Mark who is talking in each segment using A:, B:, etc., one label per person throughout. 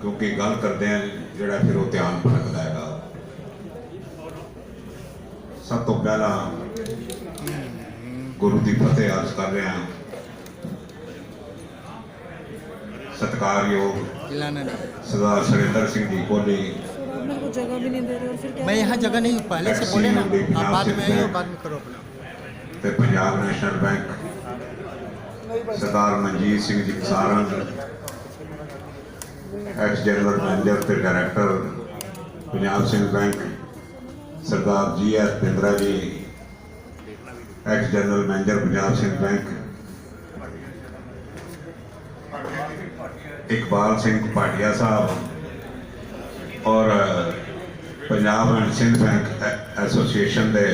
A: क्योंकि गल करते हैं जोड़ा फिर वो ध्यान भटकता है। सब तो पहला गुरु की फतेह अर्ज कर रहे हैं। सत्कारयोग सरदार सुरेंद्र सिंह जी कोहली,
B: जगह भी नहीं दे रहे और फिर क्या?
C: मैं यहाँ जगह नहीं, पहले से बोले ना, आप बाद में आइए, बाद में करो अपना।
A: ते Punjab National Bank Sardar Manjeet Singh ji Sarang, ex general manager ते director Punjab Singh bank Sardar G S Bindra ji, ex general manager Punjab Singh bank, Iqbal Singh Bhatia Sahab और Punjab and Sindh bank association के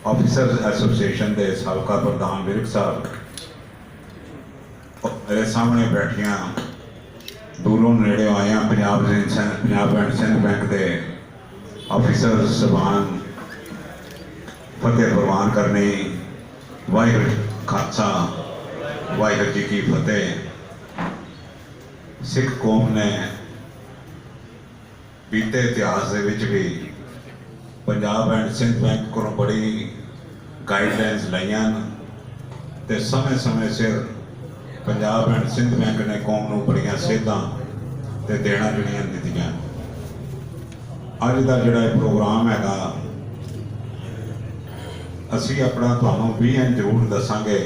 A: ऑफिसर्स एसोसीएशन के साबका प्रधान विरक साहब, और मेरे सामने बैठिया दूरों नेड़े आए पंजाब एंड सिंध बैंक के ऑफिसर सबान, फतेह प्रवान करनी। वाहिगुरू खालसा वाहिगुरू जी की फतेह। सिख कौम ने बीते इतिहास भी पंजाब एंड सिंध बैंक को बड़ी गाइडलाइंस लाइया ते समय समय सिर पंजाब एंड सिंध बैंक ने कौम को बड़िया सेधा ते देना जड़ियाँ दित्तियां। अज का जोड़ा प्रोग्राम हैगा असी अपना तुहानूं भी जरूर दसांगे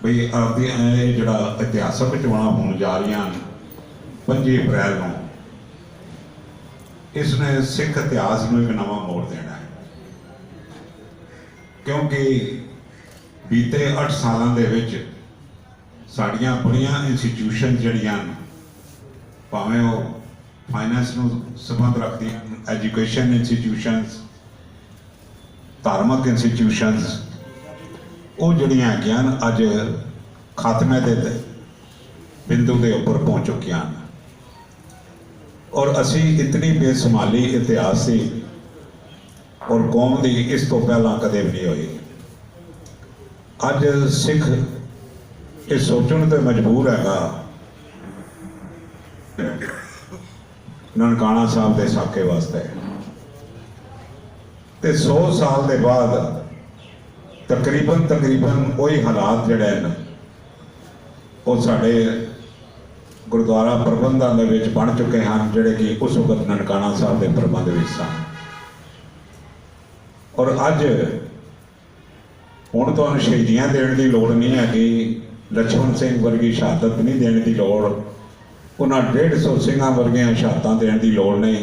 A: बई आपकी जोड़ा इतिहासक चोणां होण जा रही 5 अप्रैल को, इसने सिख इतिहास में एक नवा मोड़ देना है। क्योंकि बीते 8 सालों के विच साड़ियां बड़ियां इंस्टीट्यूशन जड़ियां भावें वो फाइनैंस नूं संबंध रखती, एजुकेशन इंस्टीट्यूशनस, धार्मिक इंस्टीट्यूशनस, वो जड़ियां हैगियां अज खात्मे के बिंदु के उपर पहुँच चुकिया हैं। और असी इतनी बेसमाली इतिहास से और कौम की इस तो पहला कदे भी नहीं हुई। अज सिख ये सोचने पर मजबूर हैगा ननकाना साहब के साके वास्ते ते 100 साल के बाद तकरीबन वही हालात जड़े हैं वो साढ़े गुरुद्वारा प्रबंधों के विच बन चुके हैं, जोड़े कि उस वक्त ननकाना साहब के प्रबंध में सन। और अज हुण तुहानूं शहीदियां देने की लोड़ नहीं है कि लक्ष्मण सिंह वर्गी शहादत नहीं देने की लोड़, उन्होंने 150 सिंघां वर्गियां शहादतां देने की लोड़ नहीं,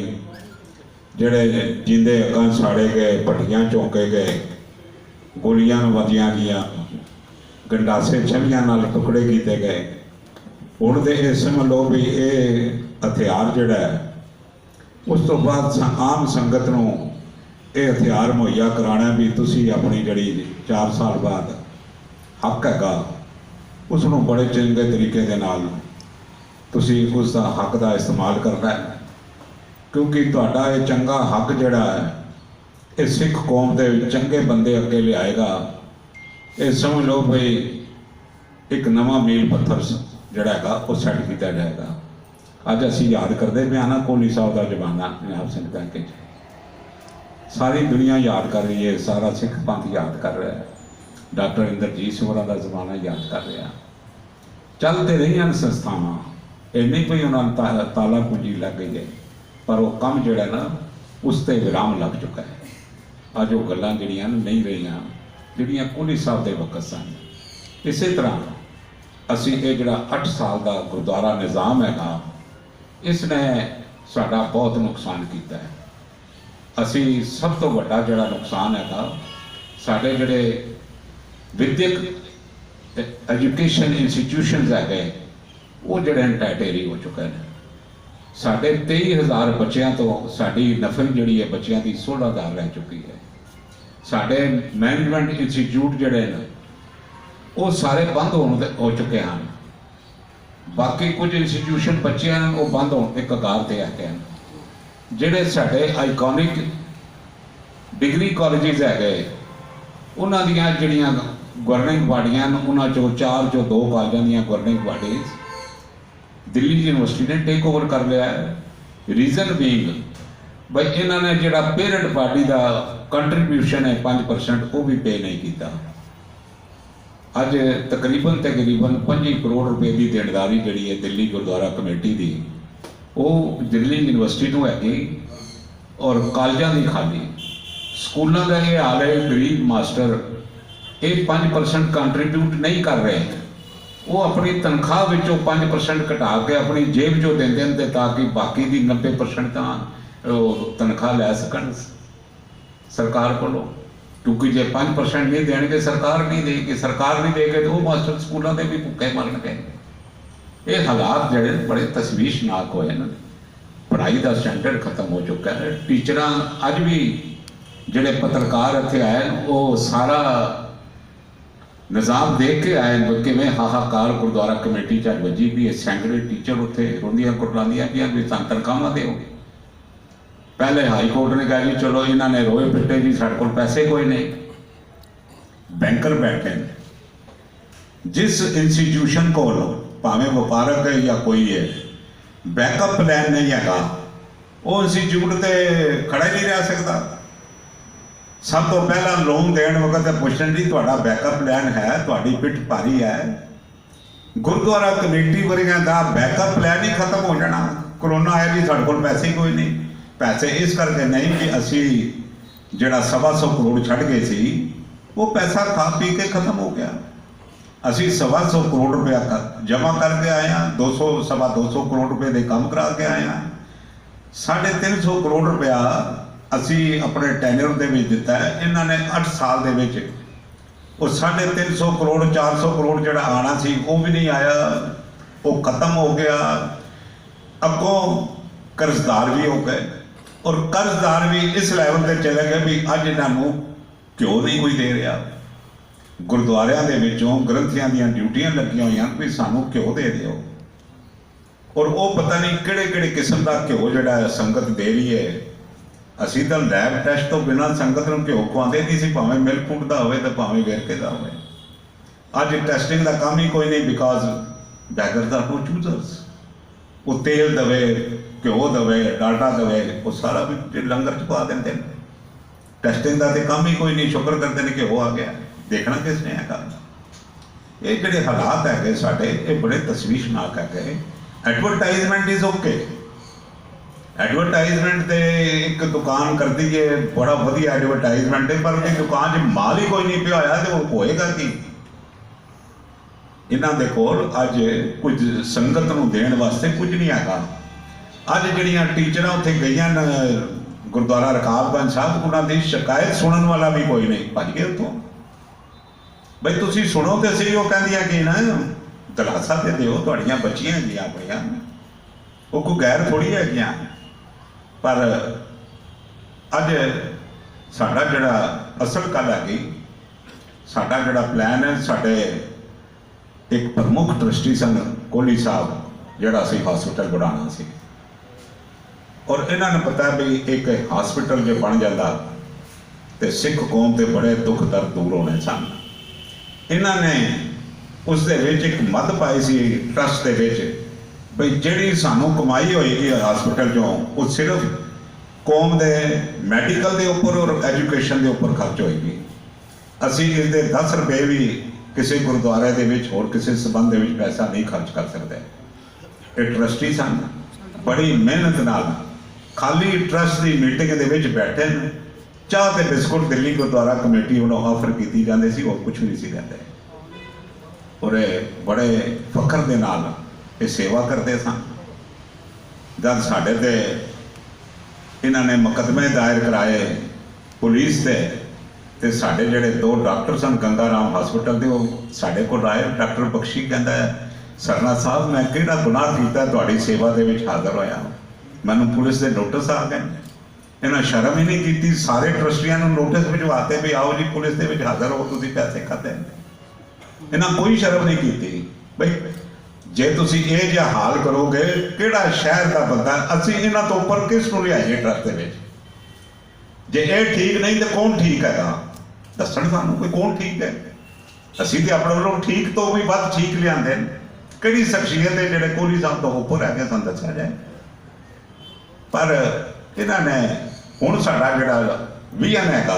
A: जोड़े जिंदे अगां साड़े गए, भट्टियां चौंके गए, गोलियां वजियां गईयां, गंडासे छलियां नाल टुकड़े किए गए। हुण तो ये समझ लो भी ये हथियार जोड़ा है उस तो बाद आम संगत नूं ये हथियार मुहैया कराना भी तुसी अपनी जड़ी 4 साल बाद हक हैगा उसनूं बड़े चंगे तरीके दे नाल तुसी उसका हक का इस्तेमाल करना है। क्योंकि तुहाडा ये चंगा हक जोड़ा है ये सिख कौम के चंगे बंदे अगे लियाएगा। ये समझ लो भाई एक नवा मील पत्थर जोड़ा है वो सैट किया जाएगा। अज असी याद करते पे आना कोहली साहब का जमाना पंजाब सिंध बैंक, सारी दुनिया याद कर रही है, सारा सिख पंथ याद कर रहा है, डॉक्टर इंद्रजीत सिंह का जमाना याद कर रहा। चलते रही हैं संस्थावां, ये नहीं कोई उन्होंने ताला पूंजी लग गई है, पर वो कम जोड़ा ना उस पर विराम लग चुका है। अज वो गल्लां जिहड़ियां नहीं रही जिहड़ियां कोहली साहब के वक्त सन। इस तरह असी ये जिहड़ा 8 साल का गुरुद्वारा निज़ाम हैगा इसने साडा बहुत नुकसान किया है। असी सब तो वड्डा जिहड़ा नुकसान हैगा साडे जिहड़े विद्यक एजुकेशन इंस्टीट्यूशनस है वो जिहड़े टैटेरी हो चुके हैं। साढ़े 23,000 बच्चों तो साड़ी नफल जी है बच्चों की 16,000 रह चुकी है। साढ़े मैनेजमेंट इंस्टीट्यूट जोड़े हैं वो सारे बंद हो चुके हैं। बाकी कुछ इंस्टीट्यूशन बच्चे हैं वो बंद होने के कगार पर है। जोड़े साढ़े आइकॉनिक डिग्री कॉलेज है उन्होंने जड़ियाँ गवर्निंग बाडियां उन्होंने 4 2 कॉलेजों दी गवर्निंग बाडीज ਦਿੱਲੀ ਯੂਨੀਵਰਸਿਟੀ ਨੇ ਟੇਕ ਓਵਰ ਕਰ ਲਿਆ ਹੈ। ਰੀਜ਼ਨ ਬੀਇੰਗ ਬਈ ਇਹਨਾਂ ਨੇ ਜਿਹੜਾ ਪੇਰੈਂਟ ਪਾਰਟੀ ਦਾ ਕੰਟਰੀਬਿਊਸ਼ਨ ਹੈ 5% ਉਹ ਵੀ ਪੇ ਨਹੀਂ ਕੀਤਾ। ਅੱਜ ਤਕਰੀਬਨ 25 ਕਰੋੜ ਰੁਪਏ ਦੀ ਦੇਣਦਾਰੀ ਜਿਹੜੀ ਹੈ ਦਿੱਲੀ ਗੁਰਦੁਆਰਾ ਕਮੇਟੀ ਦੀ ਉਹ ਦਿੱਲੀ ਯੂਨੀਵਰਸਿਟੀ ਨੂੰ ਹੈਗੀ ਔਰ ਕਾਲਜਾਂ ਦੀ ਖਾਲੀ। ਸਕੂਲਾਂ ਦਾ ਇਹ ਹਾਲ ਹੈ, ਗਰੀਬ ਮਾਸਟਰ ਇਹ 5% ਕੰਟਰੀਬਿਊਟ ਨਹੀਂ ਕਰ ਰਹੇ, ਉਹ ਆਪਣੀ ਤਨਖਾਹ ਵਿੱਚੋਂ 5% ਘਟਾ ਕੇ ਆਪਣੀ ਜੇਬ 'ਚੋਂ ਦਿੰਦੇ ਨੇ ਤੇ ਤਾਂ ਕਿ ਬਾਕੀ ਦੀ 90% ਤਾਂ ਉਹ ਤਨਖਾਹ ਲੈ ਸਕਣ ਸਰਕਾਰ ਕੋਲੋਂ। ਕਿਉਂਕਿ ਜੇ 5% ਨਹੀਂ ਦੇਣਗੇ ਸਰਕਾਰ ਨਹੀਂ ਦੇਗੀ, ਸਰਕਾਰ ਨਹੀਂ ਦੇਗੇ ਤਾਂ ਉਹ ਮਾਸਟਰ ਸਕੂਲਾਂ ਦੇ ਵੀ ਭੁੱਖੇ ਮਰਨਗੇ। ਇਹ ਹਾਲਾਤ ਜਿਹੜੇ ਬੜੇ ਤਸ਼ਵੀਸ਼ਨਾਕ ਹੋਏ ਨੇ। ਪੜ੍ਹਾਈ ਦਾ ਸਟੈਂਡਰਡ ਖਤਮ ਹੋ ਚੁੱਕਾ ਹੈ। ਟੀਚਰਾਂ ਅੱਜ ਵੀ ਜਿਹੜੇ ਪੱਤਰਕਾਰ ਇੱਥੇ ਆਏ ਉਹ ਸਾਰਾ ਨਿਜ਼ਾਮ ਦੇਖ ਕੇ ਆਏ ਨੇ ਕਿਵੇਂ ਹਾਹਾਕਾਰ ਗੁਰਦੁਆਰਾ ਕਮੇਟੀ 'ਚ ਵੱਜੀ ਵੀ ਸੈਂਕੜੇ ਟੀਚਰ ਉੱਥੇ ਰੋਂਦੀਆਂ ਕੁਰਲਾਉਂਦੀਆਂ ਪਈਆਂ ਵੀ ਸਾਨੂੰ ਤਨਖਾਹਾਂ ਦਿਓ। ਪਹਿਲੇ ਹਾਈ ਕੋਰਟ ਨੇ ਕਿਹਾ ਜੀ ਚਲੋ ਇਹਨਾਂ ਨੇ ਰੋਏ ਪਿੱਟੇ ਜੀ ਸਾਡੇ ਕੋਲ ਪੈਸੇ ਕੋਈ ਨਹੀਂ। ਬੈਂਕਰ ਬੈਠੇ ਨੇ ਜਿਸ ਇੰਸਟੀਟਿਊਸ਼ਨ ਕੋਲ ਭਾਵੇਂ ਵਪਾਰਕ ਹੈ ਜਾਂ ਕੋਈ ਹੈ ਬੈਕਅਪ ਪਲਾਨ ਨਹੀਂ ਹੈਗਾ ਉਹ ਇੰਸਟੀਚਿਊਟ ਤੇ ਖੜਾ ਹੀ ਨਹੀਂ ਰਹਿ ਸਕਦਾ। ਸਭ ਤੋਂ ਪਹਿਲਾਂ ਲੋਨ ਦੇਣ ਵਕਤ ਪੁੱਛਣ ਜੀ ਤੁਹਾਡਾ ਬੈਕਅਪ ਪਲਾਨ ਹੈ, ਤੁਹਾਡੀ ਪਿੱਠ ਭਾਰੀ ਹੈ। ਗੁਰਦੁਆਰਾ ਕਮੇਟੀ ਵਰਗਿਆਂ ਦਾ ਬੈਕਅਪ ਪਲਾਨ ਹੀ ਖਤਮ ਹੋ ਜਾਣਾ। ਕਰੋਨਾ ਆਇਆ ਜੀ ਸਾਡੇ ਕੋਲ ਪੈਸੇ ਕੋਈ ਨਹੀਂ। ਪੈਸੇ ਇਸ ਕਰਕੇ ਨਹੀਂ ਕਿ ਅਸੀਂ ਜਿਹੜਾ 125 ਕਰੋੜ ਛੱਡ ਗਏ ਸੀ ਉਹ ਪੈਸਾ ਖਾ ਪੀ ਕੇ ਖਤਮ ਹੋ ਗਿਆ। ਅਸੀਂ 125 ਕਰੋੜ ਰੁਪਇਆ ਜਮ੍ਹਾਂ ਕਰਕੇ ਆਏ ਹਾਂ, 200 ਕਰੋੜ ਰੁਪਏ ਦੇ ਕੰਮ ਕਰਾ ਕੇ ਆਏ ਹਾਂ। 350 ਕਰੋੜ ਰੁਪਇਆ ਅਸੀਂ ਆਪਣੇ ਟੈਨਰ ਦੇ ਵਿੱਚ ਦਿੱਤਾ ਹੈ। ਇਹਨਾਂ ਨੇ 8 ਸਾਲ ਦੇ ਵਿੱਚ ਉਹ 350 ਕਰੋੜ 400 ਕਰੋੜ ਜਿਹੜਾ ਆਉਣਾ ਸੀ ਉਹ ਵੀ ਨਹੀਂ ਆਇਆ, ਉਹ ਖਤਮ ਹੋ ਗਿਆ। ਅੱਗੋਂ ਕਰਜ਼ਦਾਰ ਵੀ ਹੋ ਗਏ ਔਰ ਕਰਜ਼ਦਾਰ ਵੀ ਇਸ ਲੈਵਲ ਤੇ ਚਲੇ ਗਏ ਵੀ ਅੱਜ ਇਹਨਾਂ ਨੂੰ ਘਿਓ ਨਹੀਂ ਕੋਈ ਦੇ ਰਿਹਾ। ਗੁਰਦੁਆਰਿਆਂ ਦੇ ਵਿੱਚੋਂ ਗ੍ਰੰਥੀਆਂ ਦੀਆਂ ਡਿਊਟੀਆਂ ਲੱਗੀਆਂ ਹੋਈਆਂ ਵੀ ਸਾਨੂੰ ਘਿਓ ਦੇ ਦਿਓ ਔਰ ਉਹ ਪਤਾ ਨਹੀਂ ਕਿਹੜੇ ਕਿਹੜੇ ਕਿਸਮ ਦਾ ਘਿਓ ਜਿਹੜਾ ਸੰਗਤ ਦੇ ਰਹੀ ਹੈ। ਅਸੀਂ ਤਾਂ ਲੈਬ ਟੈਸਟ ਤੋਂ ਬਿਨਾਂ ਸੰਗਤ ਨੂੰ ਘਿਓ ਖਵਾਉਂਦੇ ਨਹੀਂ ਸੀ, ਭਾਵੇਂ ਮਿਲਕ ਫੂਡ ਦਾ ਹੋਵੇ ਤੇ ਭਾਵੇਂ ਵੇਰਕੇ ਦਾ ਹੋਵੇ। ਅੱਜ ਟੈਸਟਿੰਗ ਦਾ ਕੰਮ ਹੀ ਕੋਈ ਨਹੀਂ ਬਿਕਾਜ਼ ਬੈਗਰ ਦਾ ਨੋ ਚੂਜ਼ਰਸ। ਉਹ ਤੇਲ ਦਵੇ, ਘਿਓ ਦਵੇ, ਡਾਲਡਾ ਦਵੇ, ਉਹ ਸਾਰਾ ਵੀ ਲੰਗਰ 'ਚ ਪਾ ਦਿੰਦੇ ਨੇ। ਟੈਸਟਿੰਗ ਦਾ ਤੇ ਕੰਮ ਹੀ ਕੋਈ ਨਹੀਂ। ਸ਼ੁਕਰ ਕਰਦੇ ਨੇ ਘਿਓ ਆ ਗਿਆ, ਦੇਖਣਾ ਕਿਸ ਨੇ ਹੈਗਾ। ਇਹ ਜਿਹੜੇ ਹਾਲਾਤ ਹੈਗੇ ਸਾਡੇ ਇਹ ਬੜੇ ਤਸ਼ਵੀਸ਼ਨਾਕ ਹੈਗੇ। Advertisement is okay. ਐਡਵਰਟਾਈਜ਼ਮੈਂਟ ਤੇ ਇੱਕ ਦੁਕਾਨ ਕਰਦੀ ਹੈ, ਬੜਾ ਵਧੀਆ ਐਡਵਰਟਾਈਜ਼ਮੈਂਟ ਹੈ, ਪਰ ਉਹਦੀ ਦੁਕਾਨ 'ਚ ਮਾਲ ਹੀ ਕੋਈ ਨਹੀਂ ਪਿਆ ਹੋਇਆ ਤੇ ਉਹ ਹੋਏਗਾ ਕੀ। ਇਹਨਾਂ ਦੇ ਕੋਲ ਅੱਜ ਕੁਝ ਸੰਗਤ ਨੂੰ ਦੇਣ ਵਾਸਤੇ ਕੁਝ ਨਹੀਂ ਹੈਗਾ। ਅੱਜ ਜਿਹੜੀਆਂ ਟੀਚਰਾਂ ਉੱਥੇ ਗਈਆਂ ਗੁਰਦੁਆਰਾ ਰਕਾਬਗੰਜ ਸਾਹਿਬ, ਉਹਨਾਂ ਦੀ ਸ਼ਿਕਾਇਤ ਸੁਣਨ ਵਾਲਾ ਵੀ ਕੋਈ ਨਹੀਂ, ਭੱਜ ਗਏ ਉੱਥੋਂ। ਬਈ ਤੁਸੀਂ ਸੁਣੋ ਤੇ ਸਹੀ। ਉਹ ਕਹਿੰਦੀਆਂ ਕਿ ਨਾ ਦਿਲਾਸਾ ਤੇ ਦਿਓ, ਤੁਹਾਡੀਆਂ ਬੱਚੀਆਂ ਹੈਗੀਆਂ ਆਪਣੀਆਂ, ਉਹ ਕੋਈ ਗੈਰ ਥੋੜੀ ਹੈਗੀਆਂ। ਪਰ ਅੱਜ ਸਾਡਾ ਜਿਹੜਾ ਅਸਲ ਗੱਲ ਹੈਗੀ, ਸਾਡਾ ਜਿਹੜਾ ਪਲਾਨ ਹੈ, ਸਾਡੇ ਇੱਕ ਪ੍ਰਮੁੱਖ ਟਰਸਟੀ ਸਨ ਕੋਹਲੀ ਸਾਹਿਬ ਜਿਹੜਾ ਅਸੀਂ ਹਸਪੀਟਲ ਬਣਾਉਣਾ ਸੀ ਔਰ ਇਹਨਾਂ ਨੂੰ ਪਤਾ ਵੀ ਇੱਕ ਹਸਪੀਟਲ ਜੇ ਬਣ ਜਾਂਦਾ ਤੇ ਸਿੱਖ ਕੌਮ ਤੇ ਬੜੇ ਦੁੱਖ ਦਰਦ ਦੂਰ ਹੋਣੇ ਸਨ। ਇਹਨਾਂ ਨੇ ਉਸ ਦੇ ਵਿੱਚ ਇੱਕ ਮੱਦ ਪਾਈ ਸੀ ਟਰਸਟ ਦੇ ਵਿੱਚ ਬਈ ਜਿਹੜੀ ਸਾਨੂੰ ਕਮਾਈ ਹੋਏਗੀ ਹਸਪੀਟਲ 'ਚੋਂ ਉਹ ਸਿਰਫ ਕੌਮ ਦੇ ਮੈਡੀਕਲ ਦੇ ਉੱਪਰ ਔਰ ਐਜੂਕੇਸ਼ਨ ਦੇ ਉੱਪਰ ਖਰਚ ਹੋਏਗੀ। ਅਸੀਂ ਇਸ ਦੇ 10 ਰੁਪਏ ਵੀ ਕਿਸੇ ਗੁਰਦੁਆਰੇ ਦੇ ਵਿੱਚ ਹੋਰ ਕਿਸੇ ਸਬੰਧ ਦੇ ਵਿੱਚ ਪੈਸਾ ਨਹੀਂ ਖਰਚ ਕਰ ਸਕਦੇ। ਇਹ ਟਰਸਟੀ ਸਨ, ਬੜੀ ਮਿਹਨਤ ਨਾਲ ਖਾਲੀ ਟਰਸਟ ਦੀ ਮੀਟਿੰਗ ਦੇ ਵਿੱਚ ਬੈਠੇ ਨੇ। ਚਾਹ ਤੇ ਬਿਸਕੁਟ ਦਿੱਲੀ ਗੁਰਦੁਆਰਾ ਕਮੇਟੀ ਵੱਲੋਂ ਆਫਰ ਕੀਤੀ ਜਾਂਦੇ ਸੀ, ਹੋਰ ਕੁਝ ਵੀ ਨਹੀਂ ਸੀ ਦਿੰਦੇ ਔਰ ਇਹ ਬੜੇ ਫਖਰ ਦੇ ਨਾਲ ਇਹ ਸੇਵਾ ਕਰਦੇ ਸਨ। ਜਦ ਸਾਡੇ ਤੇ ਇਹਨਾਂ ਨੇ ਮੁਕੱਦਮੇ ਦਾਇਰ ਕਰਾਏ ਪੁਲਿਸ ਤੇ ਸਾਡੇ ਜਿਹੜੇ 2 ਡਾਕਟਰ ਸਨ ਗੰਗਾ ਰਾਮ ਹਸਪੀਟਲ ਦੇ, ਉਹ ਸਾਡੇ ਕੋਲ ਆਏ। ਡਾਕਟਰ ਬਖਸ਼ੀ ਕਹਿੰਦਾ ਸਰਨਾ ਸਾਹਿਬ ਮੈਂ ਕਿਹੜਾ ਗੁਨਾਹ ਕੀਤਾ ਤੁਹਾਡੀ ਸੇਵਾ ਦੇ ਵਿੱਚ ਹਾਜ਼ਰ ਹੋਇਆ, ਮੈਨੂੰ ਪੁਲਿਸ ਦੇ ਨੋਟਿਸ ਆ ਗਏ। ਇਹਨਾਂ ਸ਼ਰਮ ਹੀ ਨਹੀਂ ਕੀਤੀ, ਸਾਰੇ ਟਰਸਟੀਆਂ ਨੂੰ ਨੋਟਿਸ ਭਿਜਵਾਤੇ ਵੀ ਆਓ ਜੀ ਪੁਲਿਸ ਦੇ ਵਿੱਚ ਹਾਜ਼ਰ ਹੋ, ਤੁਸੀਂ ਪੈਸੇ ਖਾਤੇ। ਇਹਨਾਂ ਕੋਈ ਸ਼ਰਮ ਨਹੀਂ ਕੀਤੀ। ਬਈ ਜੇ ਤੁਸੀਂ ਇਹ ਜਿਹਾ ਹਾਲ ਕਰੋਗੇ, ਕਿਹੜਾ ਸ਼ਹਿਰ ਦਾ ਬੰਦਾ, ਅਸੀਂ ਇਹਨਾਂ ਤੋਂ ਉੱਪਰ ਕਿਸ ਨੂੰ ਲਿਆਈਏ ਟਰਸਟ ਦੇ ਵਿੱਚ। ਜੇ ਇਹ ਠੀਕ ਨਹੀਂ ਤਾਂ ਕੌਣ ਠੀਕ ਹੈਗਾ, ਦੱਸਣ ਸਾਨੂੰ ਕੋਈ ਕੌਣ ਠੀਕ ਹੈ। ਅਸੀਂ ਤੇ ਆਪਣੇ ਵੱਲੋਂ ਠੀਕ ਤੋਂ ਵੀ ਵੱਧ ਠੀਕ ਲਿਆਂਦੇ ਨੇ। ਕਿਹੜੀ ਸ਼ਖਸੀਅਤ ਦੇ ਜਿਹੜੇ ਕੋਹਲੀ ਸਾਹਿਬ ਤੋਂ ਉੱਪਰ ਹੈ ਕਿ ਸਾਨੂੰ ਦੱਸਿਆ ਜਾਏ। ਪਰ ਇਹਨਾਂ ਨੇ ਹੁਣ ਸਾਡਾ ਜਿਹੜਾ ਵਿਜ਼ਨ ਹੈਗਾ,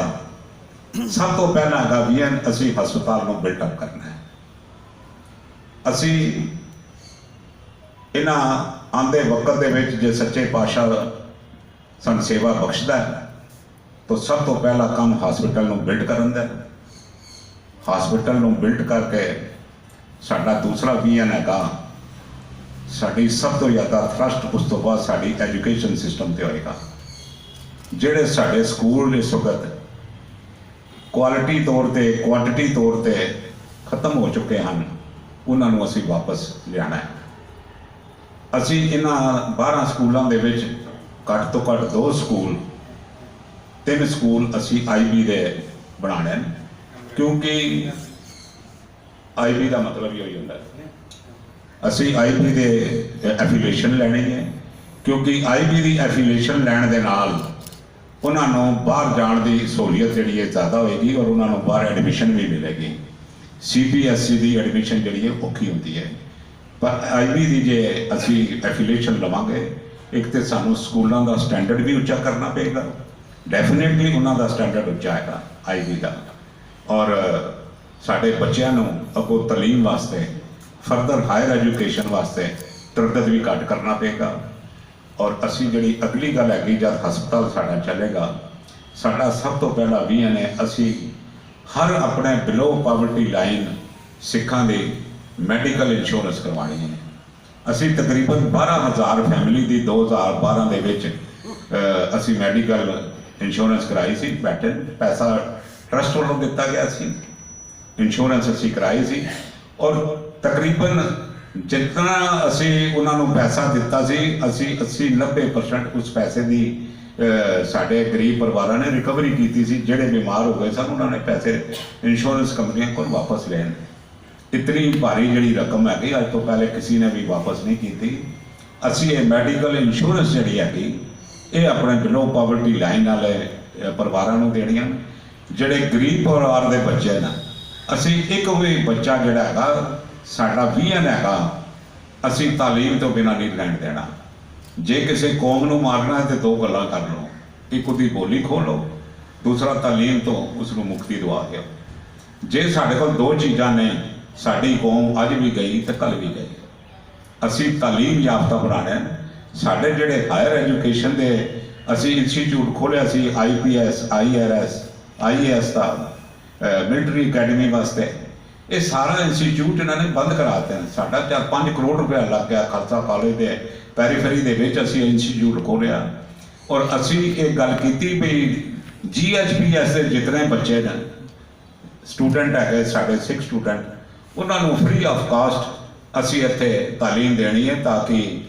A: ਸਭ ਤੋਂ ਪਹਿਲਾਂ ਹੈਗਾ ਵਿਜ਼ਨ, ਅਸੀਂ ਹਸਪਤਾਲ ਨੂੰ ਬਿਲਟ ਅਪ ਕਰਨਾ ਹੈ। ਅਸੀਂ ਇਹਨਾਂ ਆਉਂਦੇ ਵਕਤ ਦੇ ਵਿੱਚ ਜੇ ਸੱਚੇ ਪਾਤਸ਼ਾਹ ਸਾਨੂੰ ਸੇਵਾ ਬਖਸ਼ਦਾ ਹੈ ਤਾਂ ਸਭ ਤੋਂ ਪਹਿਲਾ ਕੰਮ ਹਸਪੀਟਲ ਨੂੰ ਬਿਲਡ ਕਰਨ ਦਾ। ਹਸਪੀਟਲ ਨੂੰ ਬਿਲਡ ਕਰਕੇ ਸਾਡਾ ਦੂਸਰਾ ਵਿਜ਼ਨ ਹੈਗਾ, ਸਾਡੀ ਸਭ ਤੋਂ ਜ਼ਿਆਦਾ ਥਰਸਟ ਉਸ ਤੋਂ ਬਾਅਦ ਸਾਡੀ ਐਜੂਕੇਸ਼ਨ ਸਿਸਟਮ ਤੇ ਹੋਏਗਾ। ਜਿਹੜੇ ਸਾਡੇ ਸਕੂਲ ਇਸ ਵਕਤ ਕੁਆਲਿਟੀ ਤੌਰ ਤੇ ਕੁਆਂਟੀਟੀ ਤੌਰ ਤੇ ਖਤਮ ਹੋ ਚੁੱਕੇ ਹਨ, ਉਹਨਾਂ ਨੂੰ ਅਸੀਂ ਵਾਪਸ ਲਿਆਉਣਾ ਹੈ। ਅਸੀਂ ਇਹਨਾਂ 12 ਸਕੂਲਾਂ ਦੇ ਵਿੱਚ ਘੱਟ ਤੋਂ ਘੱਟ 2 ਸਕੂਲ 3 ਸਕੂਲ ਅਸੀਂ IB ਦੇ ਬਣਾਉਣੇ ਨੇ, ਕਿਉਂਕਿ IB ਦਾ ਮਤਲਬ ਹੀ ਹੁੰਦਾ ਹੈ ਅਸੀਂ IB ਦੇ ਐਫੀਲੀਏਸ਼ਨ ਲੈਣੀ ਹੈ, ਕਿਉਂਕਿ IB ਦੀ ਐਫੀਲੀਏਸ਼ਨ ਲੈਣ ਦੇ ਨਾਲ ਉਹਨਾਂ ਨੂੰ ਬਾਹਰ ਜਾਣ ਦੀ ਸਹੂਲੀਅਤ ਜਿਹੜੀ ਹੈ ਜ਼ਿਆਦਾ ਹੋਏਗੀ ਔਰ ਉਹਨਾਂ ਨੂੰ ਬਾਹਰ ਐਡਮਿਸ਼ਨ ਵੀ ਮਿਲੇਗੀ। CBSE ਦੀ ਐਡਮਿਸ਼ਨ ਜਿਹੜੀ ਹੈ ਔਖੀ ਹੁੰਦੀ ਹੈ, ਪਰ IB ਦੀ ਜੇ ਅਸੀਂ ਐਫੀਲੀਏਸ਼ਨ ਲਵਾਂਗੇ, ਇੱਕ ਤਾਂ ਸਾਨੂੰ ਸਕੂਲਾਂ ਦਾ ਸਟੈਂਡਰਡ ਵੀ ਉੱਚਾ ਕਰਨਾ ਪਏਗਾ, ਡੈਫੀਨੇਟਲੀ ਉਹਨਾਂ ਦਾ ਸਟੈਂਡਰਡ ਉੱਚਾ ਹੈਗਾ IB ਦਾ, ਔਰ ਸਾਡੇ ਬੱਚਿਆਂ ਨੂੰ ਅੱਗੋਂ ਤਾਲੀਮ ਵਾਸਤੇ ਫਰਦਰ ਹਾਇਰ ਐਜੂਕੇਸ਼ਨ ਵਾਸਤੇ ਤਰੱਦਦ ਵੀ ਘੱਟ ਕਰਨਾ ਪਏਗਾ। ਔਰ ਅਸੀਂ ਜਿਹੜੀ ਅਗਲੀ ਗੱਲ ਹੈਗੀ, ਜਦ ਹਸਪਤਾਲ ਸਾਡਾ ਚੱਲੇਗਾ, ਸਾਡਾ ਸਭ ਤੋਂ ਪਹਿਲਾ ਵਿਜ਼ਨ ਹੈ, ਅਸੀਂ ਹਰ ਆਪਣੇ ਬਿਲੋ ਪਾਵਰਟੀ ਲਾਈਨ ਸਿੱਖਾਂ ਦੀ ਮੈਡੀਕਲ ਇੰਸ਼ੋਰੈਂਸ ਕਰਵਾਉਣੀ ਹੈ। ਅਸੀਂ ਤਕਰੀਬਨ 12,000 ਫੈਮਿਲੀ ਦੀ 2012 ਦੇ ਵਿੱਚ ਅਸੀਂ ਮੈਡੀਕਲ ਇੰਸ਼ੋਰੈਂਸ ਕਰਾਈ ਸੀ। ਪੈਸਾ ਟਰਸਟ ਵੱਲੋਂ ਦਿੱਤਾ ਗਿਆ ਸੀ, ਇੰਸ਼ੋਰੈਂਸ ਅਸੀਂ ਕਰਾਈ ਸੀ, ਔਰ ਤਕਰੀਬਨ ਜਿੰਨਾ ਅਸੀਂ ਉਹਨਾਂ ਨੂੰ ਪੈਸਾ ਦਿੱਤਾ ਸੀ, ਅਸੀਂ 80-90% ਉਸ ਪੈਸੇ ਦੀ ਸਾਡੇ ਗਰੀਬ ਪਰਿਵਾਰਾਂ ਨੇ ਰਿਕਵਰੀ ਕੀਤੀ ਸੀ। ਜਿਹੜੇ ਬਿਮਾਰ ਹੋ ਗਏ ਸਨ ਉਹਨਾਂ ਨੇ ਪੈਸੇ ਇੰਸ਼ੋਰੈਂਸ ਕੰਪਨੀਆਂ ਕੋਲ ਵਾਪਸ ਲੈਣ। ਇਤਨੀ ਭਾਰੀ ਜਿਹੜੀ ਰਕਮ ਹੈਗੀ, ਅੱਜ ਤੋਂ ਪਹਿਲੇ ਕਿਸੇ ਨੇ ਵੀ ਵਾਪਸ ਨਹੀਂ ਕੀਤੀ। ਅਸੀਂ ਇਹ ਮੈਡੀਕਲ ਇੰਸ਼ੋਰੈਂਸ ਜਿਹੜੀ ਹੈਗੀ, ਇਹ ਆਪਣੇ ਬਿਲੋ ਪਾਵਰਟੀ ਲਾਈਨ ਵਾਲੇ ਪਰਿਵਾਰਾਂ ਨੂੰ ਦੇਣੀਆਂ। ਜਿਹੜੇ ਗਰੀਬ ਪਰਿਵਾਰ ਦੇ ਬੱਚੇ ਨੇ, ਅਸੀਂ ਇੱਕ ਵੀ ਬੱਚਾ ਜਿਹੜਾ ਹੈਗਾ, ਸਾਡਾ ਵਿਜ਼ਨ ਹੈਗਾ, ਅਸੀਂ ਤਾਲੀਮ ਤੋਂ ਬਿਨਾਂ ਨਹੀਂ ਰਹਿਣ ਦੇਣਾ। ਜੇ ਕਿਸੇ ਕੌਮ ਨੂੰ ਮਾਰਨਾ ਹੈ ਤੇ 2 ਗੱਲਾਂ ਕਰ ਲਓ, ਇੱਕ ਉਹਦੀ ਬੋਲੀ ਖੋਲੋ, ਦੂਸਰਾ ਤਾਲੀਮ ਤੋਂ ਉਸ ਨੂੰ ਮੁਕਤੀ ਦਵਾ ਦਿਓ। ਜੇ ਸਾਡੇ ਕੋਲ 2 ਚੀਜ਼ਾਂ ਨੇ, ਸਾਡੀ ਕੌਮ ਅੱਜ ਵੀ ਗਈ ਤੇ ਕੱਲ੍ਹ ਵੀ ਗਈ। ਅਸੀਂ ਤਾਲੀਮ ਯਾਫਤਾ ਬਣਾਉਣਾ। ਸਾਡੇ ਜਿਹੜੇ ਹਾਇਰ ਐਜੂਕੇਸ਼ਨ ਦੇ ਅਸੀਂ ਇੰਸਟੀਚਿਊਟ ਖੋਲ੍ਹਿਆ ਸੀ, IPS IRS IAS ਦਾ ਮਿਲਟਰੀ ਅਕੈਡਮੀ ਵਾਸਤੇ, ਇਹ ਸਾਰਾ ਇੰਸਟੀਚਿਊਟ ਇਹਨਾਂ ਨੇ ਬੰਦ ਕਰਾ ਦਿੱਤੇ। ਸਾਡਾ 4-5 ਕਰੋੜ ਰੁਪਇਆ ਲੱਗ ਗਿਆ ਖਰਚਾ ਕਾਲਜ ਦੇ ਪੈਰੀਫਰੀ ਦੇ ਵਿੱਚ ਅਸੀਂ ਇੰਸਟੀਚਿਊਟ ਖੋਲ੍ਹਿਆ। ਔਰ ਅਸੀਂ ਇਹ ਗੱਲ ਕੀਤੀ ਵੀ GHPS ਦੇ ਜਿਤਨੇ ਬੱਚੇ ਨੇ ਸਟੂਡੈਂਟ ਹੈਗੇ ਸਾਡੇ ਸਿੱਖ ਸਟੂਡੈਂਟ, ਉਹਨਾਂ ਨੂੰ ਫ੍ਰੀ ਆਫ ਕਾਸਟ ਅਸੀਂ ਇੱਥੇ ਤਾਲੀਮ ਦੇਣੀ ਹੈ, ਤਾਂ ਕਿ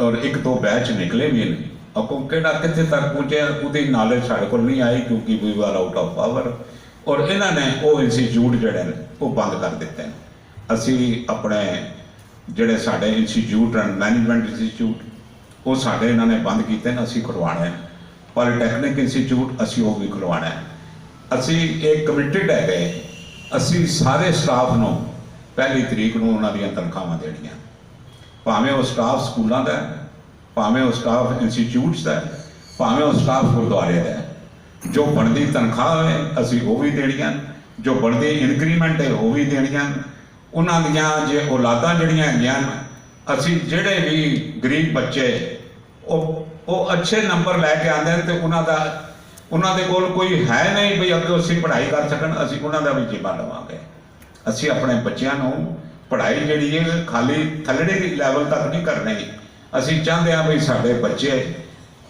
A: ਔਰ 1-2 ਬੈਚ ਨਿਕਲੇ ਵੀ ਨੇ। ਅੱਗੋਂ ਕਿਹੜਾ ਕਿੱਥੇ ਤੱਕ ਪਹੁੰਚਿਆ ਉਹਦੀ ਨਾਲੇਜ ਸਾਡੇ ਕੋਲ ਨਹੀਂ ਆਈ, ਕਿਉਂਕਿ we are out of power. ਔਰ ਇਹਨਾਂ ਨੇ ਉਹ ਇੰਸਟੀਚਿਊਟ ਜਿਹੜੇ ਨੇ ਉਹ ਬੰਦ ਕਰ ਦਿੱਤੇ ਨੇ। ਅਸੀਂ ਆਪਣੇ ਜਿਹੜੇ ਸਾਡੇ ਇੰਸਟੀਚਿਊਟ ਹਨ, ਮੈਨੇਜਮੈਂਟ ਇੰਸਟੀਚਿਊਟ, ਉਹ ਸਾਡੇ ਇਹਨਾਂ ਨੇ ਬੰਦ ਕੀਤੇ ਨੇ, ਅਸੀਂ ਖੁਲਵਾਉਣੇ। ਪੋਲੀਟੈਕਨਿਕ ਇੰਸਟੀਚਿਊਟ ਅਸੀਂ ਉਹ ਵੀ ਖੁਲਵਾਉਣਾ ਹੈ। ਅਸੀਂ ਇਹ ਕਮਿਟਡ ਹੈਗੇ, ਅਸੀਂ ਸਾਰੇ ਸਟਾਫ ਨੂੰ 1 ਤਰੀਕ ਨੂੰ ਉਹਨਾਂ ਦੀਆਂ ਤਨਖਾਹਾਂ ਦੇਣੀਆਂ, ਭਾਵੇਂ ਉਹ ਸਟਾਫ ਸਕੂਲਾਂ ਦਾ, ਭਾਵੇਂ ਉਹ ਸਟਾਫ ਇੰਸਟੀਚਿਊਟਸ ਦਾ, ਭਾਵੇਂ ਉਹ ਸਟਾਫ ਗੁਰਦੁਆਰੇ ਦਾ। ਜੋ ਬਣਦੀ ਤਨਖਾਹ ਹੈ ਅਸੀਂ ਉਹ ਵੀ ਦੇਣੀਆਂ, ਜੋ ਬਣਦੀ ਇਨਕਰੀਮੈਂਟ ਹੈ ਉਹ ਵੀ ਦੇਣੀਆਂ। ਉਹਨਾਂ ਦੀਆਂ ਜੇ ਔਲਾਦਾਂ ਜਿਹੜੀਆਂ ਹੈਗੀਆਂ, ਅਸੀਂ ਜਿਹੜੇ ਵੀ ਗਰੀਬ ਬੱਚੇ ਉਹ ਅੱਛੇ ਨੰਬਰ ਲੈ ਕੇ ਆਉਂਦੇ ਨੇ ਤੇ ਉਹਨਾਂ ਦੇ ਕੋਲ ਕੋਈ ਹੈ ਨਹੀਂ ਵੀ ਅੱਗੇ ਅਸੀਂ ਪੜ੍ਹਾਈ ਕਰ ਸਕਣ, ਅਸੀਂ ਉਹਨਾਂ ਦਾ ਵੀ ਜ਼ਿੰਮਾ ਲਵਾਂਗੇ। ਅਸੀਂ ਆਪਣੇ ਬੱਚਿਆਂ ਨੂੰ ਪੜ੍ਹਾਈ ਜਿਹੜੀ ਹੈ ਖਾਲੀ ਥੱਲੜੇ ਦੀ ਲੈਵਲ ਤੱਕ ਨਹੀਂ ਕਰਨੀ। ਅਸੀਂ ਚਾਹੁੰਦੇ ਹਾਂ ਵੀ ਸਾਡੇ ਬੱਚੇ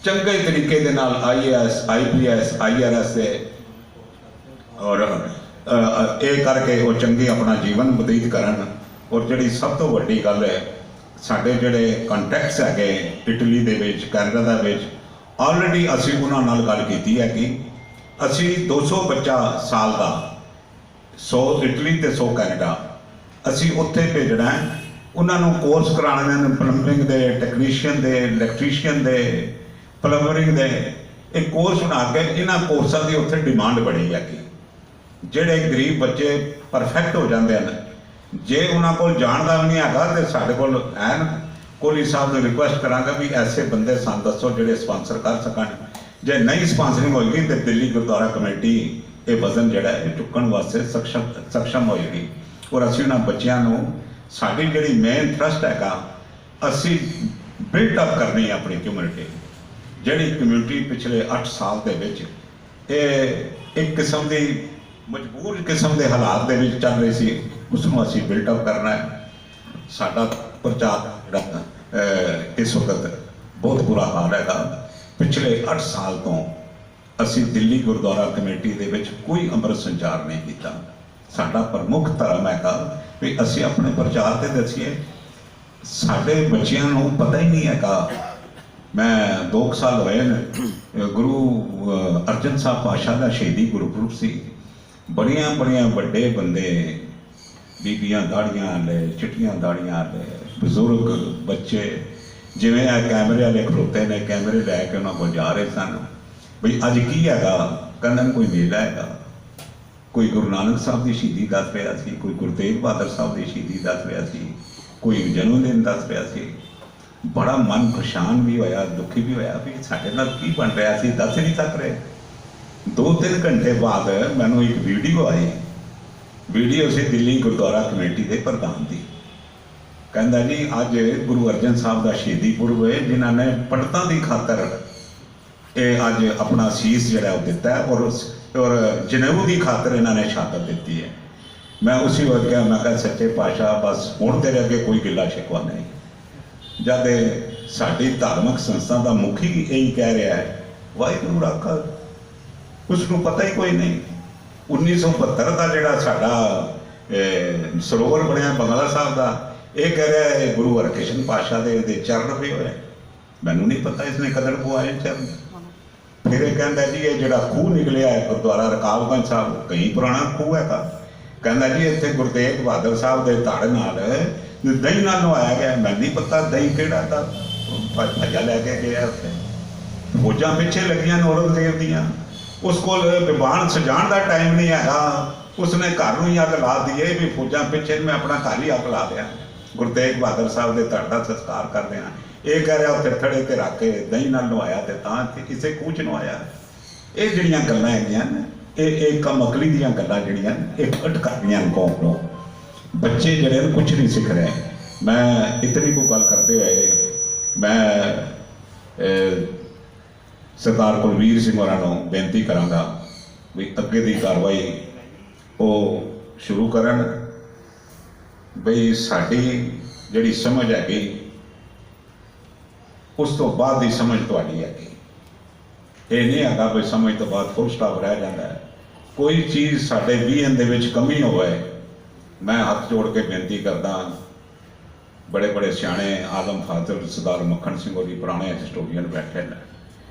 A: ਚੰਗੇ ਤਰੀਕੇ ਦੇ ਨਾਲ IAS IPS IRS ਦੇ ਔਰ ਇਹ ਕਰਕੇ ਉਹ ਚੰਗੇ ਆਪਣਾ ਜੀਵਨ ਬਤੀਤ ਕਰਨ। ਔਰ ਜਿਹੜੀ ਸਭ ਤੋਂ ਵੱਡੀ ਗੱਲ ਹੈ, ਸਾਡੇ ਜਿਹੜੇ ਕੰਟੈਕਟਸ ਹੈਗੇ ਇਟਲੀ ਦੇ ਵਿੱਚ, ਕੈਨੇਡਾ ਦੇ ਵਿੱਚ, ਆਲਰੇਡੀ ਅਸੀਂ ਉਹਨਾਂ ਨਾਲ ਗੱਲ ਕੀਤੀ ਹੈ ਕਿ ਅਸੀਂ 200 ਬੱਚਾ ਸਾਲ ਦਾ, 100 ਇਟਲੀ ਤੇ 100 ਕੈਨੇਡਾ, ਅਸੀਂ ਉੱਥੇ ਭੇਜਣਾ ਹੈ। ਉਹਨਾਂ ਨੂੰ ਕੋਰਸ ਕਰਾਉਣੇ ਨੇ, ਪਲੰਬਿੰਗ ਦੇ, ਟੈਕਨੀਸ਼ੀਅਨ ਦੇ, ਇਲੈਕਟ੍ਰੀਸ਼ੀਅਨ ਦੇ, ਪਲੰਬਰਿੰਗ ਦੇ। ਇਹ ਕੋਰਸ ਬਣਾ ਕੇ ਇਹਨਾਂ ਕੋਰਸਾਂ ਦੀ ਉੱਥੇ ਡਿਮਾਂਡ ਬੜੀ ਹੈ ਕਿ ਜਿਹੜੇ ਗਰੀਬ ਬੱਚੇ ਪਰਫੈਕਟ ਹੋ ਜਾਂਦੇ ਹਨ, ਜੇ ਉਹਨਾਂ ਕੋਲ ਜਾਣ ਦਾ ਵੀ ਨਹੀਂ ਹੈਗਾ ਤੇ ਸਾਡੇ ਕੋਲ ਐਨ ਕੋਹਲੀ ਸਾਹਿਬ ਨੂੰ ਰਿਕੁਐਸਟ ਕਰਾਂਗਾ ਵੀ ਐਸੇ ਬੰਦੇ ਸਾਨੂੰ ਦੱਸੋ ਜਿਹੜੇ ਸਪਾਂਸਰ ਕਰ ਸਕਣ। ਜੇ ਨਹੀਂ ਸਪਾਂਸਰਿੰਗ ਹੋਏਗੀ ਤੇ ਦਿੱਲੀ ਗੁਰਦੁਆਰਾ ਕਮੇਟੀ ਇਹ ਵਜ਼ਨ ਜਿਹੜਾ ਇਹ ਚੁੱਕਣ ਵਾਸਤੇ ਸક્ષਮ ਹੋਏਗੀ। ਔਰ ਅਸੀਂ ਉਹਨਾਂ ਬੱਚਿਆਂ ਨੂੰ, ਸਾਡੀ ਜਿਹੜੀ ਮੇਨ ਥਰਸਟ ਹੈਗਾ, ਅਸੀਂ ਬਿਲਡ ਅਪ ਕਰਨੀ ਆਪਣੀ ਕਮਿਊਨਿਟੀ। ਜਿਹੜੀ ਕਮਿਊਨਿਟੀ ਪਿਛਲੇ 8 ਸਾਲ ਦੇ ਵਿੱਚ ਇਹ ਇੱਕ ਕਿਸਮ ਦੀ ਮਜਬੂਰ ਕਿਸਮ ਦੇ ਹਾਲਾਤ ਦੇ ਵਿੱਚ ਚੱਲ ਰਹੀ ਸੀ, ਉਸ ਨੂੰ ਅਸੀਂ ਬਿਲਡ ਅਪ ਕਰਨਾ ਹੈ। ਸਾਡਾ ਪ੍ਰਚਾਰ ਜਿਹੜਾ ਇਸ ਵਕਤ ਬਹੁਤ ਬੁਰਾ ਹਾਲ ਹੈਗਾ। ਪਿਛਲੇ 8 ਸਾਲ ਤੋਂ ਅਸੀਂ ਦਿੱਲੀ ਗੁਰਦੁਆਰਾ ਕਮੇਟੀ ਦੇ ਵਿੱਚ ਕੋਈ ਅੰਮ੍ਰਿਤ ਸੰਚਾਰ ਨਹੀਂ ਕੀਤਾ। ਸਾਡਾ ਪ੍ਰਮੁੱਖ ਧਰਮ ਹੈਗਾ ਵੀ ਅਸੀਂ ਆਪਣੇ ਪ੍ਰਚਾਰ ਤੇ ਦੱਸੀਏ। ਸਾਡੇ ਬੱਚਿਆਂ ਨੂੰ ਪਤਾ ਹੀ ਨਹੀਂ ਹੈਗਾ। ਮੈਂ 2 ਸਾਲ ਹੋਏ ਨੇ, ਗੁਰੂ ਅਰਜਨ ਸਾਹਿਬ ਪਾਤਸ਼ਾਹ ਦਾ ਸ਼ਹੀਦੀ ਗੁਰਪੁਰਬ ਸੀ। ਬੜੀਆਂ ਵੱਡੇ ਬੰਦੇ, ਬੀਬੀਆਂ ਦਾੜੀਆਂ ਲੈ, ਚਿੱਟੀਆਂ ਦਾੜੀਆਂ ਲੈ, ਬਜ਼ੁਰਗ ਬੱਚੇ, ਜਿਵੇਂ ਇਹ ਕੈਮਰੇ ਵਾਲੇ ਖਲੋਤੇ ਨੇ, ਕੈਮਰੇ ਲੈ ਕੇ ਉਹਨਾਂ ਕੋਲ ਜਾ ਰਹੇ ਸਨ ਬਈ ਅੱਜ ਕੀ ਹੈਗਾ। ਕਹਿੰਦੇ ਕੋਈ ਮੇਲਾ ਹੈਗਾ, ਕੋਈ ਗੁਰੂ ਨਾਨਕ ਸਾਹਿਬ ਦੀ ਸ਼ਹੀਦੀ ਦੱਸ ਰਿਹਾ ਸੀ, ਕੋਈ ਗੁਰੂ ਤੇਗ ਬਹਾਦਰ ਸਾਹਿਬ ਦੀ ਸ਼ਹੀਦੀ ਦੱਸ ਰਿਹਾ ਸੀ, ਕੋਈ ਜਨਮ ਦਿਨ ਦੱਸ ਰਿਹਾ ਸੀ। ਬੜਾ ਮਨ ਪਰੇਸ਼ਾਨ ਵੀ ਹੋਇਆ, ਦੁਖੀ ਵੀ ਹੋਇਆ ਵੀ ਸਾਡੇ ਨਾਲ ਕੀ ਬਣ ਰਿਹਾ ਸੀ, ਦੱਸ ਨਹੀਂ ਸਕ ਰਹੇ। 2-3 ਘੰਟੇ ਬਾਅਦ ਮੈਨੂੰ ਇੱਕ ਵੀਡੀਓ ਆਈ। ਵੀਡੀਓ ਸੀ ਦਿੱਲੀ ਗੁਰਦੁਆਰਾ ਕਮੇਟੀ ਦੇ ਪ੍ਰਧਾਨ ਦੀ। ਕਹਿੰਦਾ ਜੀ ਅੱਜ ਗੁਰੂ ਅਰਜਨ ਸਾਹਿਬ ਦਾ ਸ਼ਹੀਦੀ ਪੁਰਬ ਹੈ, ਜਿਨ੍ਹਾਂ ਨੇ ਪੰਡਤਾਂ ਦੀ ਖਾਤਰ ਇਹ ਅੱਜ ਆਪਣਾ ਸੀਸ ਜਿਹੜਾ ਉਹ ਦਿੱਤਾ ਔਰ ਜਨੇਊ ਦੀ ਖਾਤਰ ਇਹਨਾਂ ਨੇ ਸ਼ਹਾਦਤ ਦਿੱਤੀ ਹੈ। ਮੈਂ ਉਸੇ ਵਕਤ ਕਿਹਾ, ਮੈਂ ਕਿਹਾ ਸੱਚੇ ਪਾਤਸ਼ਾਹ ਬਸ ਹੁਣ ਤੇਰੇ ਅੱਗੇ ਕੋਈ ਗਿਲਾ ਸ਼ਿਕਵਾ ਨਹੀਂ। ਜਦ ਸਾਡੀ ਧਾਰਮਿਕ ਸੰਸਥਾ ਦਾ ਮੁਖੀ ਇਹੀ ਕਹਿ ਰਿਹਾ ਹੈ, ਵਾਹਿਗੁਰੂ ਰਾਖਾ, ਉਸ ਨੂੰ ਪਤਾ ਹੀ ਕੋਈ ਨਹੀਂ। 1972 ਦਾ ਜਿਹੜਾ ਸਾਡਾ ਸਰੋਵਰ ਬਣਿਆ ਬੰਗਲਾ ਸਾਹਿਬ ਦਾ, ਇਹ ਕਹਿ ਰਿਹਾ ਹੈ ਗੁਰੂ ਹਰਕ੍ਰਿਸ਼ਨ ਪਾਤਸ਼ਾਹ ਦੇ ਚਰਨ ਪਏ ਹੋਏ। ਮੈਨੂੰ ਨਹੀਂ ਪਤਾ ਇਸਨੇ ਕਦਰ ਪਵਾਏ ਚਰਨ। ਫਿਰ ਇਹ ਕਹਿੰਦਾ ਜੀ ਇਹ ਜਿਹੜਾ ਖੂਹ ਨਿਕਲਿਆ ਹੈ ਗੁਰਦੁਆਰਾ ਰਕਾਬਗੰਜ ਸਾਹਿਬ, ਕਈ ਪੁਰਾਣਾ ਖੂਹ ਹੈਗਾ। ਕਹਿੰਦਾ ਜੀ ਇੱਥੇ ਗੁਰੂ ਤੇਗ ਬਹਾਦਰ ਸਾਹਿਬ ਦੇ ਧੜ ਨਾਲ ਦਹੀਂ ਨਾਲ ਨਵਾਇਆ ਗਿਆ। ਮੈਨੂੰ ਨਹੀਂ ਪਤਾ ਦਹੀਂ ਕਿਹੜਾ ਤਾਂ ਭੱਜਾ ਲੈ ਕੇ ਗਿਆ ਉੱਥੇ। ਫੌਜਾਂ ਪਿੱਛੇ ਲੱਗੀਆਂ ਨੇ ਔਰੰਗਜ਼ੇਬ ਦੀਆਂ। ਉਸ ਕੋਲ ਵਿਵਾਨ ਸਜਾਉਣ ਦਾ ਟਾਈਮ ਨਹੀਂ ਹੈਗਾ। ਉਸਨੇ ਘਰ ਨੂੰ ਹੀ ਅੱਗ ਲਾ ਦਈਏ ਵੀ ਫੌਜਾਂ ਪਿੱਛੇ ਮੈਂ ਆਪਣਾ ਘਰ ਹੀ ਅੱਗ ਲਾ ਦਿਆਂ। ਗੁਰੂ ਤੇਗ ਬਹਾਦਰ ਸਾਹਿਬ ਦੇ ਧੜ ਦਾ ਸਤਿਕਾਰ ਕਰਦੇ ਹਾਂ। ਇਹ ਕਹਿ ਰਿਹਾ ਉੱਥੇ ਥੜੇ ਤੇ ਰੱਖ ਕੇ ਦਹੀਂ ਨਾਲ ਨਵਾਇਆ ਤੇ ਤਾਂ ਕਿਸੇ ਕੂਚ ਨਵਾਇਆ। ਇਹ ਜਿਹੜੀਆਂ ਗੱਲਾਂ ਹੈਗੀਆਂ ਇਹ ਕਮਕਲੀ ਦੀਆਂ ਗੱਲਾਂ ਜਿਹੜੀਆਂ ਇਹ ਕੱਟ ਕਰਦੀਆਂ ਨੇ ਕੌਮ ਨੂੰ। ਬੱਚੇ ਜਿਹੜੇ ਨੇ ਕੁਛ ਨਹੀਂ ਸਿੱਖ ਰਹੇ। ਮੈਂ ਇਤਨੀ ਕੋ ਗੱਲ ਕਰਦੇ ਹੋਏ ਮੈਂ ਸਰਦਾਰ ਕੁਲਵੀਰ ਸਿੰਘ ਹੋਰਾਂ ਨੂੰ ਬੇਨਤੀ ਕਰਾਂਗਾ ਵੀ ਅੱਗੇ ਦੀ ਕਾਰਵਾਈ ਉਹ ਸ਼ੁਰੂ ਕਰਨ। ਬਈ ਸਾਡੀ ਜਿਹੜੀ ਸਮਝ ਹੈਗੀ ਉਸ ਤੋਂ ਬਾਅਦ ਦੀ ਸਮਝ ਤੁਹਾਡੀ ਹੈਗੀ। ਇਹ ਨਹੀਂ ਹੈਗਾ ਵੀ ਸਮਝ ਤੋਂ ਬਾਅਦ ਫੁੱਲ ਸਟਾਪ ਰਹਿ ਜਾਂਦਾ ਹੈ। ਕੋਈ ਚੀਜ਼ ਸਾਡੇ ਵਿਜ਼ਨ ਦੇ ਵਿੱਚ ਕਮੀ ਹੋਵੇ, ਮੈਂ ਹੱਥ ਜੋੜ ਕੇ ਬੇਨਤੀ ਕਰਦਾ, ਬੜੇ ਸਿਆਣੇ ਆਲਮ ਫਾਜ਼ਲ ਸਰਦਾਰ ਮੱਖਣ ਸਿੰਘ ਹੋਰੀ ਪੁਰਾਣੇ ਹਿਸਟੋਰੀਅਨ ਬੈਠੇ ਨੇ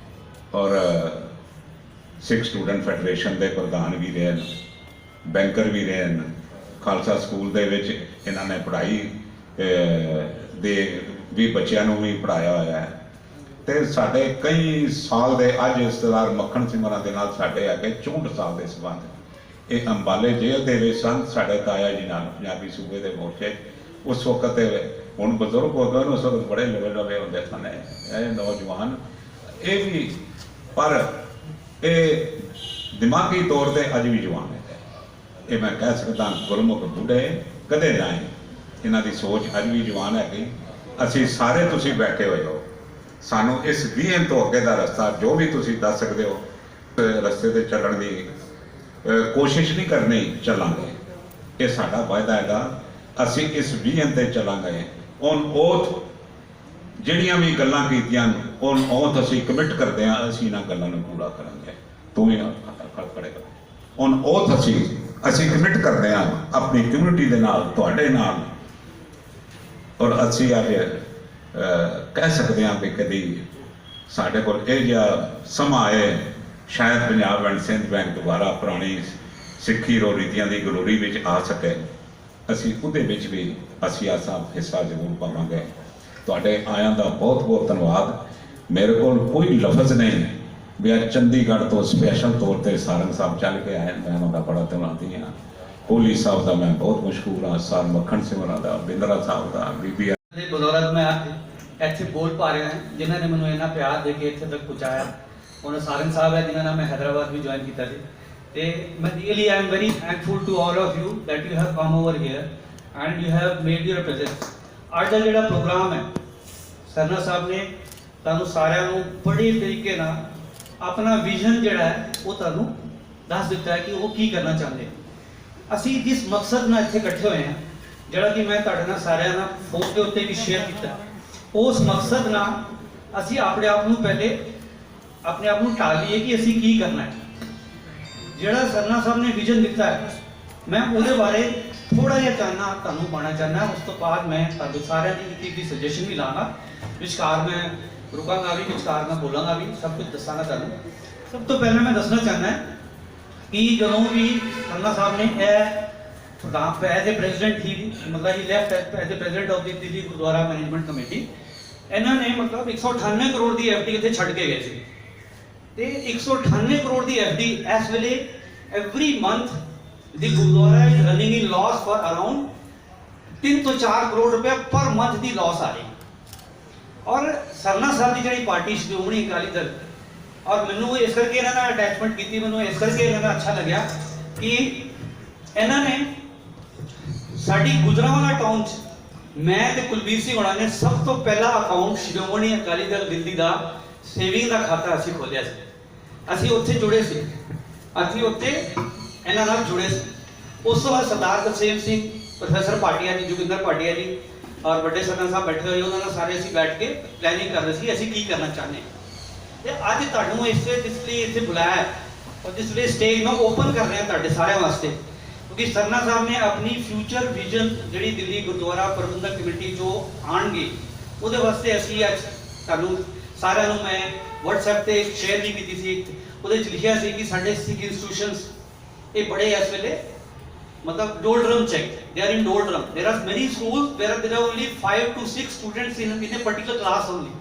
A: ਔਰ ਸਿੱਖ ਸਟੂਡੈਂਟ ਫੈਡਰੇਸ਼ਨ ਦੇ ਪ੍ਰਧਾਨ ਵੀ ਰਹੇ ਨੇ, ਬੈਂਕਰ ਵੀ ਰਹੇ ਨੇ। ਖਾਲਸਾ ਸਕੂਲ ਦੇ ਵਿੱਚ ਇਹਨਾਂ ਨੇ ਪੜ੍ਹਾਈ ਦੇ ਵੀ ਬੱਚਿਆਂ ਨੂੰ ਵੀ ਪੜ੍ਹਾਇਆ ਹੋਇਆ ਹੈ। ਤੇ ਸਾਡੇ ਕਈ ਸਾਲ ਦੇ ਅੱਜ ਸਰਦਾਰ ਮੱਖਣ ਸਿੰਘ ਹੋਰਾਂ ਦੇ ਨਾਲ ਸਾਡੇ ਅੱਗੇ 64 ਸਾਲ ਦੇ ਸੰਬੰਧ। ਇਹ ਅੰਬਾਲੇ ਜੇਲ੍ਹ ਦੇ ਵਿੱਚ ਸਨ ਸਾਡੇ ਤਾਇਆ ਜੀ ਨਾਲ, ਪੰਜਾਬੀ ਸੂਬੇ ਦੇ ਮੋਰਚੇ। ਉਸ ਵਕਤ ਹੁਣ ਬਜ਼ੁਰਗ ਹੋ ਗਏ, ਉਸ ਵਕਤ ਬੜੇ ਲਵੇ ਹੁੰਦੇ ਸਨ ਇਹ ਨੌਜਵਾਨ। ਇਹ ਵੀ ਪਰ ਇਹ ਦਿਮਾਗੀ ਤੌਰ ਤੇ ਅੱਜ ਵੀ ਜਵਾਨ ਹੈ। ਇਹ ਮੈਂ ਕਹਿ ਸਕਦਾ ਗੁਰਮੁਖ ਬੁੱਢੇ ਕਦੇ ਨਾ ਆਏ। ਇਹਨਾਂ ਦੀ ਸੋਚ ਅੱਜ ਵੀ ਜਵਾਨ ਹੈਗੀ। ਅਸੀਂ ਸਾਰੇ ਤੁਸੀਂ ਬੈਠੇ ਹੋਏ ਹੋ, ਸਾਨੂੰ ਇਸ ਵਿਜ਼ਨ ਤੋਂ ਅੱਗੇ ਦਾ ਰਸਤਾ ਜੋ ਵੀ ਤੁਸੀਂ ਦੱਸ ਸਕਦੇ ਹੋ ਰਸਤੇ ਤੇ ਚੱਲਣ ਦੀ ਕੋਸ਼ਿਸ਼ ਨਹੀਂ ਕਰਨੀ, ਚੱਲਾਂਗੇ। ਇਹ ਸਾਡਾ ਵਾਅਦਾ ਹੈਗਾ। ਅਸੀਂ ਇਸ ਵਿਜ਼ਨ ਤੇ ਚੱਲਾਂਗੇ। ਔਨ ਓਥ ਜਿਹੜੀਆਂ ਵੀ ਗੱਲਾਂ ਕੀਤੀਆਂ ਔਨ ਓਥ ਅਸੀਂ ਕਮਿਟ ਕਰਦੇ ਹਾਂ, ਅਸੀਂ ਇਹਨਾਂ ਗੱਲਾਂ ਨੂੰ ਪੂਰਾ ਕਰਾਂਗੇ। ਤੂੰ ਵੀ ਖੜੇ ਕਰ। ਔਨ ਓਥ ਅਸੀਂ ਕਮਿਟ ਕਰਦੇ ਹਾਂ ਆਪਣੀ ਕਮਿਊਨਿਟੀ ਦੇ ਨਾਲ, ਤੁਹਾਡੇ ਨਾਲ। ਔਰ ਅਸੀਂ ਅੱਜ ਕਹਿ ਸਕਦੇ ਹਾਂ ਵੀ ਕਦੀ ਸਾਡੇ ਕੋਲ ਇਹ ਜਿਹਾ ਸਮਾਂ ਆਏ, ਸ਼ਾਇਦ ਪੰਜਾਬ ਐਂਡ ਸਿੰਧ ਬੈਂਕ ਦੁਬਾਰਾ ਪੁਰਾਣੀ ਸਿੱਖੀ ਰੋ ਰੀਤੀਆਂ ਦੀ ਗਲੋਰੀ ਵਿੱਚ ਆ ਸਕੇ। ਅਸੀਂ ਉਹਦੇ ਵਿੱਚ ਵੀ ਅਸੀਂ ਆਸਾ ਹਿੱਸਾ ਜ਼ਰੂਰ ਪਾਵਾਂਗੇ। ਤੁਹਾਡੇ ਆਇਆਂ ਦਾ ਬਹੁਤ ਧੰਨਵਾਦ। ਮੇਰੇ ਕੋਲ ਕੋਈ ਲਫ਼ਜ਼ ਨਹੀਂ ਵੀ ਅੱਜ ਚੰਡੀਗੜ੍ਹ ਤੋਂ ਸਪੈਸ਼ਲ ਤੌਰ ਤੇ ਸਾਰੰਗ ਸਾਹਿਬ ਚੱਲ ਕੇ ਆਏ। ਮੈਂ ਉਹਨਾਂ ਦਾ ਬੜਾ ਧੰਨਵਾਦੀ ਹਾਂ। ਕੋਹਲੀ ਸਾਹਿਬ ਦਾ ਮੈਂ ਬਹੁਤ ਮਸ਼ਹੂਰ ਹਾਂ, ਸਰ ਮੱਖਣ ਸਿੰਘ ਹੋਰਾਂ ਦਾ, ਬਿੰਦਰਾ ਸਾਹਿਬ ਦਾ, ਬੀਬੀ
D: ਦੇ ਬਦੌਲਤ ਮੈਂ ਇੱਥੇ ਬੋਲ ਪਾ ਰਿਹਾ ਹਾਂ, ਜਿਨ੍ਹਾਂ ਨੇ ਮੈਨੂੰ ਇੰਨਾ ਪਿਆਰ ਦੇ ਕੇ ਇੱਥੇ ਤੱਕ ਪਹੁੰਚਾਇਆ। ਉਹਨਾਂ ਸਾਰਿਆਂ ਸਾਹਿਬ ਹੈ ਜਿਨ੍ਹਾਂ ਨਾਲ ਮੈਂ ਹੈਦਰਾਬਾਦ ਵੀ ਜੁਆਇਨ ਕੀਤਾ ਸੀ। ਤੇ ਮੈਂ really I am very thankful to all of you that you have come over here and you have made your presence. ਅੱਜ ਦਾ ਜਿਹੜਾ ਪ੍ਰੋਗਰਾਮ ਹੈ, ਸਰਨਾ ਸਾਹਿਬ ਨੇ ਤੁਹਾਨੂੰ ਸਾਰਿਆਂ ਨੂੰ ਬੜੇ ਤਰੀਕੇ ਨਾਲ ਆਪਣਾ ਵਿਜ਼ਨ ਜਿਹੜਾ ਹੈ ਉਹ ਤੁਹਾਨੂੰ ਦੱਸ ਦਿੱਤਾ ਹੈ ਕਿ ਉਹ ਕੀ ਕਰਨਾ ਚਾਹੁੰਦੇ। ਅਸੀਂ ਜਿਸ ਮਕਸਦ ਨਾਲ ਇੱਥੇ ਇਕੱਠੇ ਹੋਏ ਹਾਂ, ਜਿਹੜਾ ਕਿ ਮੈਂ ਤੁਹਾਡੇ ਨਾਲ ਸਾਰਿਆਂ ਨਾਲ ਫੋਨ ਦੇ ਉੱਤੇ ਵੀ ਸ਼ੇਅਰ ਕੀਤਾ, ਉਸ ਮਕਸਦ ਨਾਲ ਅਸੀਂ ਆਪਣੇ ਆਪ ਨੂੰ ਪਹਿਲੇ ਆਪਣੇ ਆਪ ਨੂੰ ਢਾਲੀਏ ਕਿ ਅਸੀਂ ਕੀ ਕਰਨਾ ਹੈ। ਜਿਹੜਾ ਸਰਨਾ ਸਾਹਿਬ ਨੇ ਵਿਜ਼ਨ ਦਿੱਤਾ ਹੈ, ਮੈਂ ਉਹਦੇ ਬਾਰੇ ਥੋੜਾ ਜਿਹਾ ਚਾਹਨਾ ਤੁਹਾਨੂੰ ਪਾਣਾ ਚਾਹਨਾ। ਉਸ ਤੋਂ ਬਾਅਦ ਮੈਂ ਤੁਹਾਡੇ ਸਾਰਿਆਂ ਦੀ ਇੱਕ ਸੁਜੈਸ਼ਨ ਵੀ ਲਾਂਗਾ, ਵਿਚਕਾਰ ਮੈਂ ਰੁਕਾਂਗਾ ਵੀ, ਵਿਚਕਾਰ ਮੈਂ ਬੋਲਾਂਗਾ ਵੀ, ਸਭ ਕੁਝ ਦੱਸਾਂਗਾ ਤੁਹਾਨੂੰ। ਸਭ ਤੋਂ ਪਹਿਲਾਂ ਮੈਂ ਦੱਸਣਾ ਚਾਹੁੰਦਾ ਕਿ ਜਦੋਂ ਵੀ ਸਰਨਾ ਸਾਹਿਬ ਨੇ ਇਹ काम पे एज ए प्रेसिडेंट थी, मतलब ही left as a president of the Delhi Gurdwara management committee, इन्होंने मतलब 198 करोड़ की एफडी इतने छड़ के गए थे। ते 198 करोड़ की एफडी इस वेले every month the gurdwara is running in loss for around 3 to 4 crore रुपया पर मंथ की लॉस आ रही। और सरना साहब की जी पार्टी श्रोमणी अकाली दल, और मैनू इस करके इन्होंने अटैचमेंट की, मैनू इस करके इन्होंने अच्छा लग्या कि इन्होंने साड़ी गुजरांवाला टाउन मैं ते कुलबीर सिंह होना ने सब तो पहला अकाउंट श्रोमणी अकाली दल दिल्ली का सेविंग का खाता असी खोलिया सी। असी उत्थे जुड़े सी, असी उत्थे इन्हां नाल जुड़े सी। उस तो बाद सरदार तरसेम सिंह, प्रोफैसर भाटिया जी, जोगिंदर भाटिया जी और बड़े सरदार साहब बैठे हुए, उन्होंने सारे असी बैठ के प्लैनिंग कर रहे सी असी की करना चाहते हैं। ते अज तुहानूं इसलिए इत्थे बुलाया और जिसलिए स्टेज में ओपन कर रहे हैं तुहाडे सारिਆਂ वास्ते, क्योंकि सरना साहब ने अपनी फ्यूचर विजन जी दिल्ली गुरुद्वारा प्रबंधक कमेटी जो आएंगे वो वास्ते असी अज तुहानूं सारिਆਂ ਨੂੰ मैं WhatsApp ਤੇ शेयर भी की सी। ਉਹਦੇ ਚ ਲਿਖਿਆ ਸੀ ਕਿ ਸਾਡੇ ਸਿੱਖ ਇੰਸਟੀਟਿਊਸ਼ਨਸ ਇਹ ਬੜੇ ਇਸ ਵੇਲੇ मतलब doldrum check, they are in doldrum. There are many schools where there are only 5 to 6 students in a particular class only.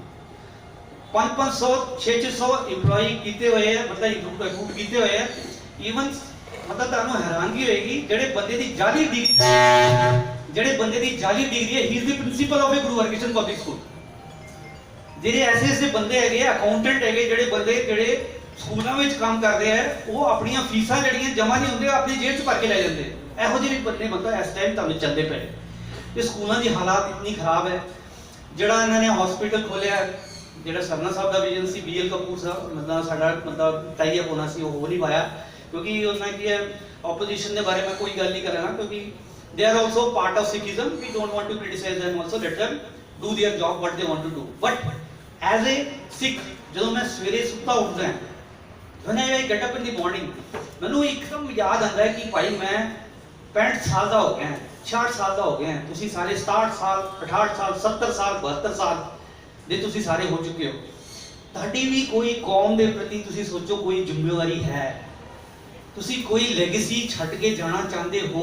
D: 500 600 employ कीते हुए हैं, मतलब रिक्रूट कीते हुए हैं। इवन मतलब ਤੁਹਾਨੂੰ ਹੈਰਾਨਗੀ ਹੋਏਗੀ ਜਿਹੜੇ ਬੰਦੇ ਦੀ ਜਾਲੀ ਡਿਗਰੀ ਹੈ, ਹੀ is the principal of A Guru Harkrishan public school. ਜਿਹੜੇ ਐਸੇ ਬੰਦੇ ਹੈਗੇ ਅਕਾਊਂਟੈਂਟ ਹੈਗੇ, ਜਿਹੜੇ ਸਕੂਲਾਂ ਵਿੱਚ ਕੰਮ ਕਰਦੇ ਆ, ਉਹ ਆਪਣੀਆਂ ਫੀਸਾਂ ਜਿਹੜੀਆਂ ਜਮ੍ਹਾਂ ਨਹੀਂ ਹੁੰਦੀਆਂ ਆਪਣੀ ਜੇਬ 'ਚ ਭਰ ਕੇ ਲੈ ਜਾਂਦੇ। ਇਹੋ ਜਿਹੇ ਬੰਦੇ ਮਤਲਬ ਇਸ ਟਾਈਮ ਤੁਹਾਨੂੰ ਚੱਲਦੇ ਪਏ। ਤੇ ਸਕੂਲਾਂ ਦੀ ਹਾਲਾਤ ਇਤਨੀ ਖਰਾਬ ਹੈ। ਜਿਹੜਾ ਇਹਨਾਂ ਨੇ ਹਸਪੀਟਲ ਖੋਲਿਆ, ਜਿਹੜਾ ਸਰਨਾ ਸਾਹਿਬ ਦਾ ਵਿਜ਼ਨ ਸੀ, BL ਕਪੂਰ ਸਾਹਿਬ मतलब ਸਾਡਾ मतलब ਟਾਈ ਅਪ ਹੋਣਾ ਸੀ, ਉਹ ਹੋ ਨਹੀਂ ਪਾਇਆ क्योंकि उसने की है ऑपोजिशन के बारे में कोई गल नहीं करना, क्योंकि they are also part of Sikhism. We don't want to criticise them, also let them do their job what they want to do. But as a Sikh जो मैं सवेरे सुता उठदा हां, when I get up in the morning, मैनू एकदम याद आता है कि भाई मैं 65 साल का हो गया, 66 साल का हो गया, तुसी सारे 67 साल 68 साल 70 साल 72 साल दे तुसी सारे हो चुके हो। ਤੁਹਾਡੀ भी कोई कौम के प्रति तुसी सोचो कोई जिम्मेवारी है, ਤੁਸੀਂ कोई ਲੈਗੇਸੀ ਛੱਡ ਕੇ ਜਾਣਾ ਚਾਹੁੰਦੇ ਹੋ।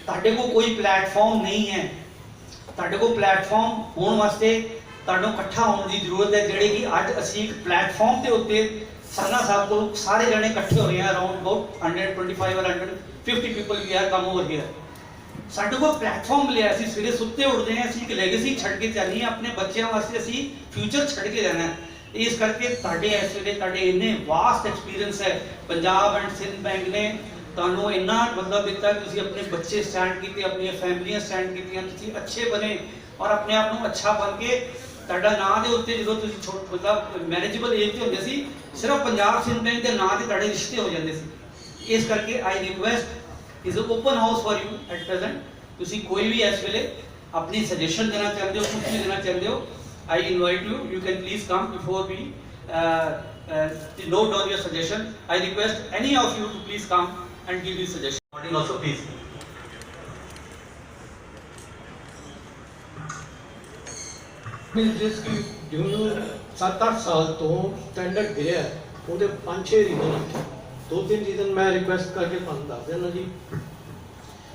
D: ਤੁਹਾਡੇ ਕੋਲ ਕੋਈ ਪਲੇਟਫਾਰਮ ਨਹੀਂ ਹੈ। ਤੁਹਾਡੇ ਕੋਲ ਪਲੇਟਫਾਰਮ ਹੋਣ ਵਾਸਤੇ ਤੁਹਾਨੂੰ ਇਕੱਠਾ ਹੋਣ ਦੀ ਜ਼ਰੂਰਤ ਹੈ। ਜਿਹੜੇ ਕਿ ਅੱਜ ਅਸੀਂ ਇੱਕ ਪਲੇਟਫਾਰਮ ਦੇ ਉੱਤੇ ਸਰਨਾ ਸਾਹਿਬ ਕੋਲ ਸਾਰੇ ਜਣੇ ਇਕੱਠੇ ਹੋ ਰਹੇ ਹਾਂ, around about 125 or 150 people we are come over here. ਸਾਡੇ ਕੋਲ ਪਲੇਟਫਾਰਮ ਮਿਲਿਆ, ਅਸੀਂ ਸਵੇਰੇ ਸੁੱਤੇ ਉੱਠਦੇ ਹਾਂ, ਅਸੀਂ ਇੱਕ ਲੈਗੇਸੀ ਛੱਡ ਕੇ ਚੱਲਣੀ ਹੈ, ਆਪਣੇ ਬੱਚਿਆਂ ਵਾਸਤੇ ਅਸੀਂ ਫਿਊਚਰ ਛੱਡ ਕੇ ਜਾਣਾ ਹੈ। इस करके ਤੁਹਾਡੇ ਇਸ ਵੇਲੇ ਤੁਹਾਡੇ ਇੰਨੇ ਵਾਸਟ ਐਕਸਪੀਰੀਅੰਸ ਹੈ। ਪੰਜਾਬ ਐਂਡ ਸਿੰਧ ਬੈਂਕ ਨੇ ਤੁਹਾਨੂੰ ਇੰਨਾ मतलब ਦਿੱਤਾ ਕਿ ਤੁਸੀਂ ਆਪਣੇ ਬੱਚੇ ਸਟੈਂਡ ਕੀਤੇ, ਆਪਣੀਆਂ ਫੈਮਲੀਆਂ ਸਟੈਂਡ ਕੀਤੀਆਂ, ਤੁਸੀਂ ਅੱਛੇ ਬਣੇ ਔਰ ਆਪਣੇ ਆਪ ਨੂੰ ਅੱਛਾ ਬਣ ਕੇ ਤੁਹਾਡਾ ਨਾਂ ਦੇ ਉੱਤੇ ਜਦੋਂ ਤੁਸੀਂ मतलब ਮੈਨੇਜੇਬਲ ਏਜ ਤੇ ਹੁੰਦੇ ਸੀ, ਸਿਰਫ ਪੰਜਾਬ ਸਿੰਧ ਬੈਂਕ ਦੇ ਨਾਂ ਤੇ ਤੁਹਾਡੇ ਰਿਸ਼ਤੇ ਹੋ ਜਾਂਦੇ ਸੀ। ਇਸ ਕਰਕੇ ਆਈ request is open house for you at present. ਤੁਸੀਂ ਕੋਈ ਵੀ ਇਸ ਵੇਲੇ ਆਪਣੀ ਸਜੈਸ਼ਨ ਦੇਣਾ ਚਾਹੁੰਦੇ ਹੋ, ਕੁਝ ਵੀ ਦੇਣਾ ਚਾਹੁੰਦੇ ਹੋ, I invite you. You can please come before we note down your suggestion. I request any of you to please come and give your suggestion. Morning also please.
E: जिसकी जिन्होंने 7-8 साल तो स्टैंडर्ड गिरिया ਉਹਦੇ 5-6 ਰੀਜ਼ਨ, 2-3 ਰੀਜ਼ਨ ਮੈਂ request ਕਰਕੇ ਤੁਹਾਨੂੰ ਦੱਸ ਦੇਣਾ ਜੀ।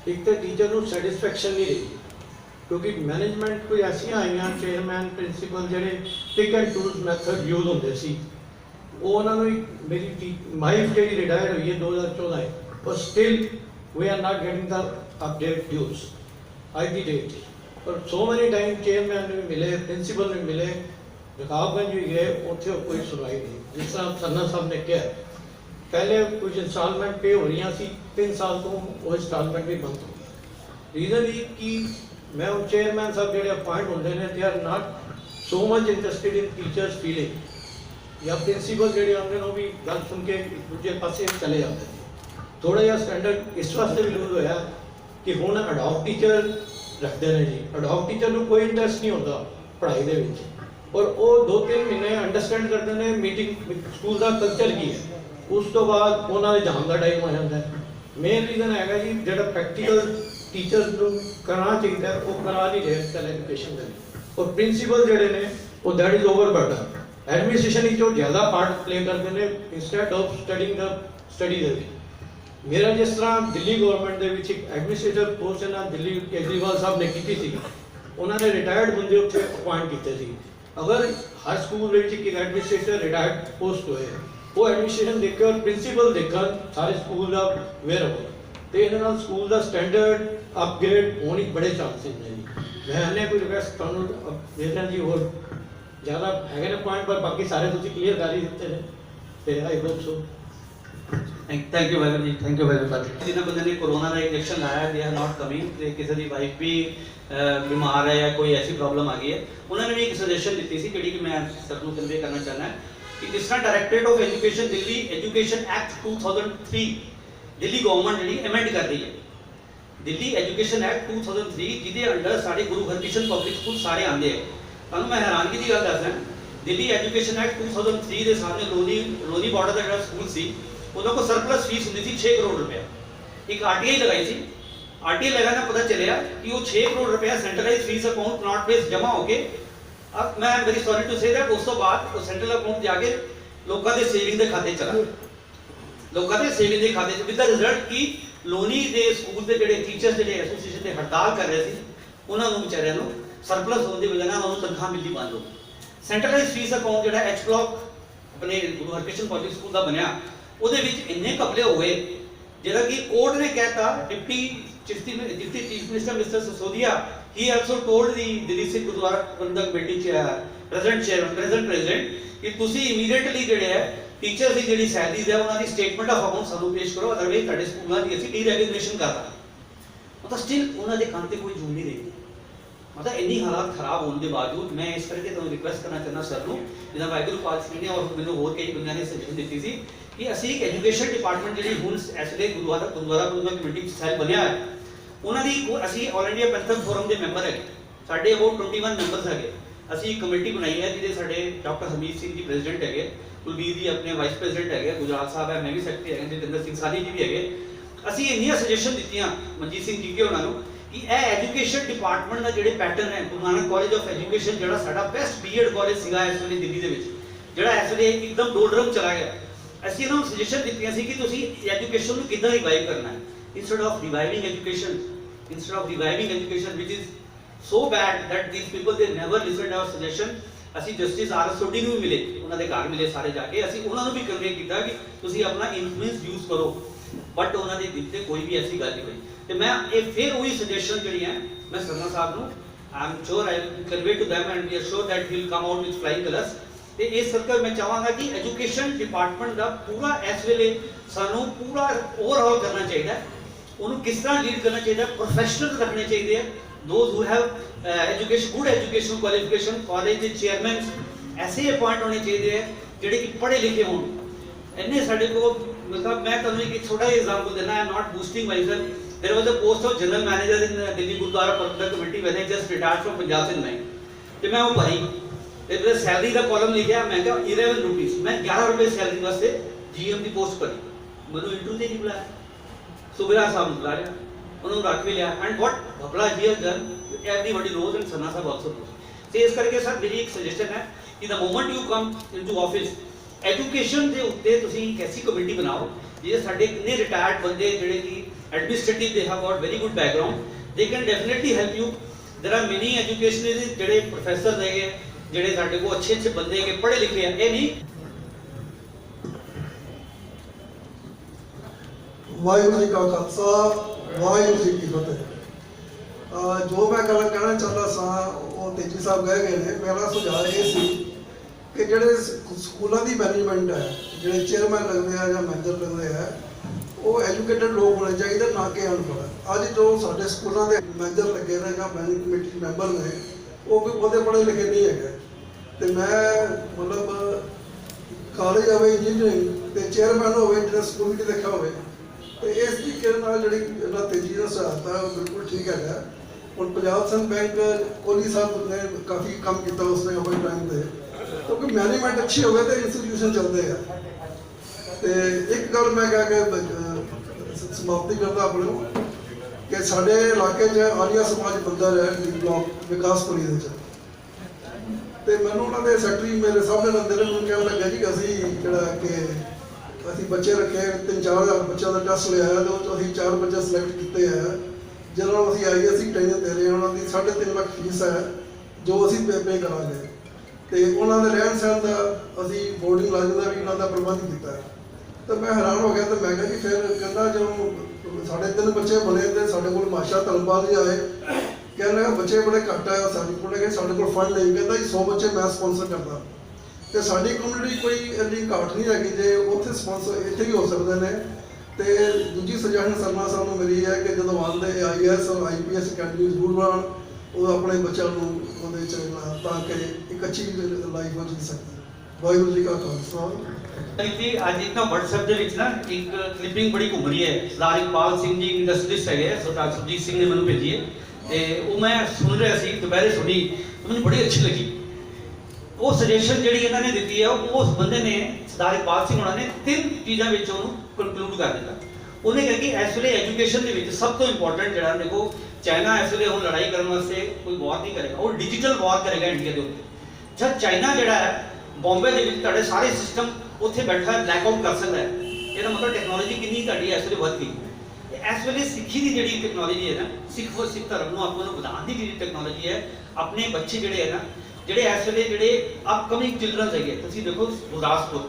E: ਇੱਕ ਤਾਂ ਟੀਚਰ ਨੂੰ ਸੈਟੀਸਫੈਕਸ਼ਨ ਨਹੀਂ ਰਹੀ, क्योंकि मैनेजमेंट कोई ऐसियां आईयां चेयरमैन प्रिंसीपल ਜਿਹੜੇ pick and tools method use ਹੁੰਦੇ ਸੀ, ਉਹ ਉਹਨਾਂ ਨੂੰ ਮੇਰੀ ਵਾਈਫ ਜਿਹੜੀ ਰਿਟਾਇਰ ਹੋਈ ਹੈ 2014 ਪਰ still we are not getting the update dues. आज की डेट पर so many time चेयरमैन ने भी मिले, प्रिंसिपल ने मिले, रकाबगंज भी गए, उत्थे कोई सुनवाई नहीं। जिस तरह सन्ना साहब ने कहा पहले कुछ इंस्टॉलमेंट पे हो रही सी 3 साल तो वो इंस्टॉलमेंट भी बंद हो गई। रीजन ये कि मैं उन चेयरमैन साहब जो अपॉइंट होंगे ने they are not so much interested in teachers feeling या प्रिंसिपल जो होंगे वो भी गल सुन के दूजे पासे चले जाते हैं। थोड़ा जिहा स्टैंडर्ड इस वास्ते भी लूज होया कि हुण अडॉप्ट टीचर रखते हैं जी। अडॉप्ट टीचर को कोई इंटरेस्ट नहीं होता पढ़ाई दे विच और वो 2-3 महीने अंडरस्टैंड करते हैं मीटिंग स्कूल का कल्चर की है। उस तो बाद उन्होंने जान का टाइम आ जाता है। मेन रीजन है जी जो प्रैक्टिकल टीचर्स को करना चाहिए वो करा नहीं रहे स्किल एजुकेशन के और प्रिंसिपल जोड़े ने वो that is over burden administration जो ज़्यादा पार्ट प्ले करते हैं instead of studying the study दे। मेरा जिस तरह दिल्ली गवर्नमेंट के विच एक एडमिनिस्ट्रेटर पोस्ट है ना दिल्ली केजरीवाल साहब ने की थी उन्होंने रिटायर्ड बंदे उत्थे अपॉइंट किए थे। अगर हर स्कूल में एक एडमिनिस्ट्रेटर रिटायर्ड पोस्ट होए वो एडमिनिस्ट्रेशन देखे और प्रिंसिपल देखा सारे स्कूल का वेयर हो तो ये स्कूल का स्टैंडर्ड अपग्रेड होने के बड़े चांसेस हैं जी। मैं अन्य कोई रिक्वेस्ट तुहानू देना जी और ज़्यादा है पॉइंट पर बाकी सारे तुम क्लीयर कर ही दिते हैं तो I hope so.
D: Thank you Vaibhav ji, thank you Vaibhav ji. जिन्हें बंदे ने कोरोना का इंजेक्शन लाया दे आर नॉट कमिंग ते किसी की वाइफ भी बीमार है या कोई ऐसी प्रॉब्लम आ गई है उन्होंने भी एक सजेशन दी सी जी कि मैं सर को कन्वे करना चाहना है कि जिस तरह directorate of education Delhi education act 2003 Delhi government जी अमेंड कर रही है। दिल्ली एजुकेशन एक्ट 2003 जिदे अंडर सारे गुरु हरकिशन पब्लिक स्कूल सारे आते हैं। तुहानू मैं हैरानगी की गल दसदा दिल्ली एजुकेशन एक्ट 2003 के सामने लोधी बॉर्डर का जो स्कूल सी उन्होंने को सरप्लस फीस होती थी 6 करोड़ रुपया। एक आरटीआई लगाई थी, आरटीआई लगाना पता चलिया कि वो 6 करोड़ रुपया centralise fees account not based जमा होके अब मैं very sorry to say that उस तो बाद वो सेंट्रल अकाउंट जाके लोगों के सेविंग के खाते चला लोगों के सेविंग के खाते विद द रिजल्ट कि लोनी के स्कूल के जोड़े टीचर्स जो एसोसीएशन के हड़ताल कर रहे थे उन्होंने बेचारियों को सरप्लस होने की वजह उन्होंने तनख्वाह मिलनी बंद हो गई। सेंट्रलाइज फीस अकाउंट जो एच ब्लॉक अपने गुरु हरकिशन पब्लिक स्कूल का बनया ਉਹਦੇ ਵਿੱਚ ਇੰਨੇ ਕਪਲੇ ਹੋਏ ਜਿਹੜਾ ਕਿ ਕੋਰਟ ਨੇ ਕਹਿਤਾ deputy chief minister mister Sisodia he also told the Delhi Sikh Gurdwara Prabandhak committee president ਕਿ ਤੁਸੀਂ ਇਮੀਡੀਏਟਲੀ ਜਿਹੜੇ ਹੈ ਟੀਚਰਸ ਦੀ ਜਿਹੜੀ ਸੈਲਰੀਜ਼ ਹੈ ਉਹਨਾਂ ਦੀ ਸਟੇਟਮੈਂਟ ਆਫ ਅਕਾਊਂਟ ਸਾਨੂੰ ਪੇਸ਼ ਕਰੋ ਅਦਰਵਾਈਜ਼ ਤੁਹਾਡੇ ਸਕੂਲਾਂ ਦੀ ਅਸੀਂ ਡੀਰੈਗੂਲੇਸ਼ਨ ਕਰ ਦਾਂਗੇ। ਮਤਲਬ ਸਟਿਲ ਉਹਨਾਂ ਦੇ ਕੰਨ ਤੇ ਕੋਈ ਜੂਨ ਨਹੀਂ ਰਹੀ। मतलब इन्नी हालात खराब होने के बावजूद मैं इस करके तो रिक्वेस्ट करना चाहना सर को जिदा वाहिगुरू पातशाह ने और मैंने और कई बंदे ने सजेशन दी थी कि ਅਸੀਂ एक एजुकेशन डिपार्टमेंट जी ਹੁਣ ਇਸ ਵੇਲੇ ਗੁਰਦੁਆਰਾ ਪ੍ਰਬੰਧਕ ਕਮੇਟੀ ਸੈਲ ਬਣਿਆ ਹੈ ਉਹਨਾਂ ਦੀ ਅਸੀਂ ਆਲ ਇੰਡੀਆ ਪੈਂਥਰ ਫੋਰਮ ਦੇ ਮੈਂਬਰ ਹੈ ਸਾਡੇ ਅਬਾਊਟ 21 ਮੈਂਬਰਸ ਹੈਗੇ। ਅਸੀਂ ਇੱਕ ਕਮੇਟੀ ਬਣਾਈ ਹੈ ਜਿਹਦੇ ਸਾਡੇ ਡਾਕਟਰ ਹਮੀਦ ਸਿੰਘ ਜੀ ਪ੍ਰੈਜ਼ੀਡੈਂਟ ਹੈਗੇ, ਕੁਲਬੀਰ ਜੀ ਆਪਣੇ ਵਾਈਸ ਪ੍ਰੈਜ਼ੀਡੈਂਟ ਹੈਗੇ, ਗੁਜਰਾਤ ਸਾਹਿਬ ਹੈ, ਮੈਂ ਵੀ ਸੈਕਟਰੀ ਹੈਗਾ, ਜਤਿੰਦਰ ਸਿੰਘ ਸਾਨੀ ਜੀ ਵੀ ਹੈਗੇ। ਅਸੀਂ ਇੰਨੀਆਂ ਸਜੈਸ਼ਨ ਦਿੱਤੀਆਂ ਮਨਜੀਤ ਸਿੰਘ ਜੀ ਕੇ ਉਹਨਾਂ ਨੂੰ कि यह एजुकेशन डिपार्टमेंट का जोड़े पैटर्न है Guru Nanak college of education जो साडा बेस्ट बीएड कॉलेज सीगा इस वे दिल्ली जो इस वे एकदम डोलड्रम चला गया। असीं इन्होंने सजेशन दित्तियां सी कि तुसीं एजुकेशन को किद्दां रिवाइव करना है instead of reviving education which is so bad that these people they never listened our suggestion. असीं जस्टिस आर एस सोडी नूं भी मिले उन्होंने घर मिले सारे जाके असीं उन्होंने भी कन्वे किया कि तुसीं अपना इन्फ्लुएंस यूज करो बट उन्होंने दिल से कोई भी ऐसी गल नहीं हुई। तो मैं ये फिर वही सजेशन जी है मैं सरना साहब को I am sure I will convey to them and we are sure that he will come out with flying colours. तो इस सर्कल मैं चाहांगा कि एजुकेशन डिपार्टमेंट का पूरा इस वेले सानू पूरा ओवरऑल करना चाहिए उन्होंने किस तरह लीड करना चाहिए प्रोफेशनल रखने चाहिए those who have education good educational qualification college के चेयरमैन ऐसे अपॉइंट होने चाहिए जोड़े कि पढ़े लिखे हों। इन्ने साढ़े को मतलब मैं तुहानू एक छोटा जिहा एग्जांपल देना I am not boosting myself there was a post of general manager in Delhi Gurdwara Prabandhak committee when I just retired from Punjab Sind bank तो मैं वो भरी तो सैलरी का कॉलम लिखा मैं क्या 11 रुपीस मैं 11 रुपये सैलरी वास्ते जीएम की पोस्ट भरी मैंने इंटरव्यू ते नहीं बुलाया सुबेरा साहब बुला लिया उन्होंने रख भी लिया एंड व्हाट घपला he has done everybody knows and Sanna Sahab also knows. तो इस करके सर मेरी एक सजेशन है कि the moment you come into office education के उत्ते तुसीं एक ऐसी कमेटी बनाओ जिहदे साडे कितने रिटायर्ड बंदे जिहड़े कि administrative they have got very good background they can definitely help you. There are many educationalist जिहड़े प्रोफेसर हैगे जिहड़े साडे को अच्छे बंदे हैगे पढ़े लिखे हैं ये नहीं
F: ਵਾਹਿਗੁਰੂ ਜੀ ਕਾ ਖਾਲਸਾ ਵਾਹਿਗੁਰੂ ਜੀ ਕੀ ਫਤਿਹ। ਜੋ ਮੈਂ ਗੱਲ ਕਹਿਣਾ ਚਾਹੁੰਦਾ ਸਾਂ ਉਹ ਤੇਜੀ ਸਾਹਿਬ ਕਹਿ ਗਏ ਨੇ। ਮੇਰਾ ਸੁਝਾਅ ਇਹ ਸੀ ਕਿ ਜਿਹੜੇ ਸਕੂਲਾਂ ਦੀ ਮੈਨੇਜਮੈਂਟ ਹੈ, ਜਿਹੜੇ ਚੇਅਰਮੈਨ ਲੱਗਦੇ ਆ ਜਾਂ ਮੈਨੇਜਰ ਲੱਗਦੇ ਆ, ਉਹ ਐਜੂਕੇਟਡ ਲੋਕ ਹੋਣੇ ਚਾਹੀਦੇ, ਨਾ ਕਿ ਅਨਪੜ੍ਹ। ਅੱਜ ਜੋ ਸਾਡੇ ਸਕੂਲਾਂ ਦੇ ਮੈਨੇਜਰ ਲੱਗੇ ਨੇ ਜਾਂ ਮੈਨੇਜਿੰਗ ਕਮੇਟੀ ਦੇ ਮੈਂਬਰ ਨੇ, ਉਹ ਕੋਈ ਬਹੁਤੇ ਪੜ੍ਹੇ ਲਿਖੇ ਨਹੀਂ ਹੈਗੇ। ਤੇ ਮੈਂ ਮਤਲਬ ਕਾਲਜ ਹੋਵੇ ਇੰਜੀਨੀਅਰਿੰਗ ਤੇ ਚੇਅਰਮੈਨ ਹੋਵੇ ਜਿਹੜਾ ਸਕੂਲ ਵਿੱਚ ਦੇਖਿਆ ਹੋਵੇ, ਤੇ ਇਸ ਤਰੀਕੇ ਨਾਲ ਜਿਹੜੀ ਇਹਨਾਂ ਤੇਜ਼ੀ ਦਾ ਸਹਾਇਤਾ ਉਹ ਬਿਲਕੁਲ ਠੀਕ ਹੈਗਾ। ਹੁਣ ਪੰਜਾਬ ਸੰਘ ਬੈਂਕ ਕੋਹਲੀ ਸਾਹਿਬ ਨੇ ਕਾਫੀ ਕੰਮ ਕੀਤਾ ਉਸਨੇ ਆਪਣੇ ਟਾਈਮ 'ਤੇ, ਕਿਉਂਕਿ ਮੈਨੇਜਮੈਂਟ ਅੱਛੀ ਹੋਵੇ ਤਾਂ ਇੰਸਟੀਟਿਊਸ਼ਨ ਚੱਲਦੇ ਆ। ਤੇ ਇੱਕ ਗੱਲ ਮੈਂ ਕਹਿ ਕੇ ਸਮਾਪਤੀ ਕਰਦਾ ਆਪਣੇ ਨੂੰ ਕਿ ਸਾਡੇ ਇਲਾਕੇ 'ਚ ਆਰੀਆ ਸਮਾਜ ਬੰਦਾ ਹੈ ਡੀ ਬਲਾਕ ਵਿਕਾਸਪੁਰੀ ਦੇ 'ਚ, ਤੇ ਮੈਨੂੰ ਉਹਨਾਂ ਦੇ ਸੈਕਟਰੀ ਮੇਰੇ ਸਾਹਮਣੇ ਬੰਦੇ ਨੇ ਮੈਨੂੰ ਕਹਿਣ ਲੱਗਾ ਜੀ ਅਸੀਂ ਜਿਹੜਾ ਕਿ ਅਸੀਂ ਬੱਚੇ ਰੱਖੇ 3-4 ਬੱਚਿਆਂ ਦਾ ਟੈਸਟ ਲਿਆ ਤੇ ਉਹ 'ਚ ਅਸੀਂ 4 ਬੱਚੇ ਸਿਲੈਕਟ ਕੀਤੇ ਆ ਜਿਹਨਾਂ ਨੂੰ ਅਸੀਂ IAS ਟ੍ਰੇਨਿੰਗ ਦੇ ਰਹੇ ਹਾਂ। ਉਹਨਾਂ ਦੀ 3.5 ਲੱਖ ਫੀਸ ਹੈ ਜੋ ਅਸੀਂ ਪੇ ਕਰਾਂਗੇ, ਤੇ ਉਹਨਾਂ ਦੇ ਰਹਿਣ ਸਹਿਣ ਦਾ ਅਸੀਂ ਬੋਰਡਿੰਗ ਲਾਜ਼ਮ ਦਾ ਵੀ ਉਹਨਾਂ ਦਾ ਪ੍ਰਬੰਧ ਕੀਤਾ। ਤਾਂ ਮੈਂ ਹੈਰਾਨ ਹੋ ਗਿਆ, ਤੇ ਮੈਂ ਕਿਹਾ ਜੀ ਫਿਰ ਕਹਿੰਦਾ ਜਦੋਂ ਸਾਡੇ 3 ਬੱਚੇ ਬਣੇ ਤੇ ਸਾਡੇ ਕੋਲ ਮਾਸ਼ਾ ਧਰਮਪਾਲ ਜੀ ਆਏ, ਕਹਿੰਦਾ ਬੱਚੇ ਬੜੇ ਘੱਟ ਆ ਸਾਡੇ ਕੋਲ ਫੰਡ ਨਹੀਂ, ਕਹਿੰਦਾ ਜੀ 100 ਬੱਚੇ ਮੈਂ ਸਪਾਂਸਰ ਕਰਦਾ। ਤੇ ਸਾਡੀ ਕਮਿਊਨਿਟੀ ਕੋਈ ਇੰਨੀ ਘਾਟ ਨਹੀਂ ਹੈਗੀ ਜੇ ਉੱਥੇ ਸਪਾਂਸਰ ਇੱਥੇ ਵੀ ਹੋ ਸਕਦੇ ਨੇ। ਤੇ ਦੂਜੀ ਸੁਜੈਸ਼ਨ ਸਰਮਾ ਸਾਹਿਬ ਨੂੰ ਮੇਰੀ ਹੈ ਕਿ ਜਦੋਂ ਆਉਂਦੇ IAS ਔਰ IPS ਅਕੈਡਮੀ ਜ਼ਰੂਰ ਬਣਾਉਣ, ਉਹ ਆਪਣੇ ਬੱਚਿਆਂ ਨੂੰ ਉਹਦੇ 'ਚ ਤਾਂ ਕਿ ਇੱਕ ਅੱਛੀ ਲਾਈਫ ਹੋ ਜੀ ਸਕਦੀ। ਵਾਹਿਗੁਰੂ ਜੀ ਕਾ ਖਾਲਸਾ।
D: ਜੀ ਅੱਜ ਇੱਕ ਨਾ WhatsApp ਦੇ ਵਿੱਚ ਨਾ ਇੱਕ ਕਲਿੱਪਿੰਗ ਬੜੀ ਘੁੰਮ ਰਹੀ ਹੈ। ਸਰਦਾਰ ਇਕਬਾਲ ਸਿੰਘ ਜੀ ਇੰਡਸਟਰੀਸਟ ਹੈਗੇ, ਸਰਦਾਰ ਸੁਰਜੀਤ ਸਿੰਘ ਨੇ ਮੈਨੂੰ ਭੇਜੀ ਹੈ, ਤੇ ਉਹ ਮੈਂ ਸੁਣ ਰਿਹਾ ਸੀ, ਦੁਪਹਿਰੇ ਸੁਣੀ, ਮੈਨੂੰ ਬੜੀ ਅੱਛੀ ਲੱਗੀ। ਉਹ ਸੁਜੈਸ਼ਨ ਜਿਹੜੀ ਇਹਨਾਂ ਨੇ ਦਿੱਤੀ ਹੈ, ਉਸ ਬੰਦੇ ਨੇ ਸਰਦਾਰ ਇਕਬਾਲ ਸਿੰਘ ਹੋਣਾ ਨੇ 3 ਚੀਜ਼ਾਂ ਵਿੱਚ ਉਹਨੂੰ ਕਨਕਲੂਡ ਕਰ ਦਿੱਤਾ। ਉਹਨੇ ਕਿਹਾ ਕਿ ਇਸ ਵੇਲੇ ਐਜੂਕੇਸ਼ਨ ਦੇ ਵਿੱਚ ਸਭ ਤੋਂ ਇੰਪੋਰਟੈਂਟ ਜਿਹੜਾ, ਦੇਖੋ ਚਾਈਨਾ ਇਸ ਵੇਲੇ ਹੁਣ ਲੜਾਈ ਕਰਨ ਵਾਸਤੇ ਕੋਈ ਵਾਰ ਨਹੀਂ ਕਰੇਗਾ, ਉਹ ਡਿਜੀਟਲ ਵਾਰ ਕਰੇਗਾ ਇੰਡੀਆ ਦੇ ਉੱਤੇ। ਜਦ ਚਾਈਨਾ ਜਿਹੜਾ ਹੈ ਬੰਬੇ ਦੇ ਵਿੱਚ ਤੁਹਾਡੇ ਸਾਰੇ ਸਿਸਟਮ ਉੱਥੇ ਬੈਠਾ ਬਲੈਕ ਆਊਟ ਕਰ ਸਕਦਾ ਹੈ, ਇਹਦਾ ਮਤਲਬ ਟੈਕਨੋਲੋਜੀ ਕਿੰਨੀ ਤੁਹਾਡੀ ਇਸ ਵੇਲੇ ਵੱਧ ਗਈ। ਇਸ ਵੇਲੇ ਸਿੱਖੀ ਦੀ ਜਿਹੜੀ ਟੈਕਨੋਲੋਜੀ ਹੈ ਨਾ, ਸਿੱਖ ਧਰਮ ਨੂੰ ਆਪਾਂ ਨੂੰ ਵਧਾਉਣ ਦੀ ਜਿਹੜੀ ਟੈਕਨੋਲੋਜੀ ਹੈ, ਆਪਣੇ ਬੱਚੇ ਜਿਹੜੇ ਹੈ ਨਾ, ਜਿਹੜੇ ਇਸ ਵੇਲੇ ਜਿਹੜੇ ਅਪਕਮਿੰਗ ਚਿਲਡਰਨਸ ਹੈਗੇ, ਤੁਸੀਂ ਦੇਖੋ ਗੁਰਦਾਸਪੁਰ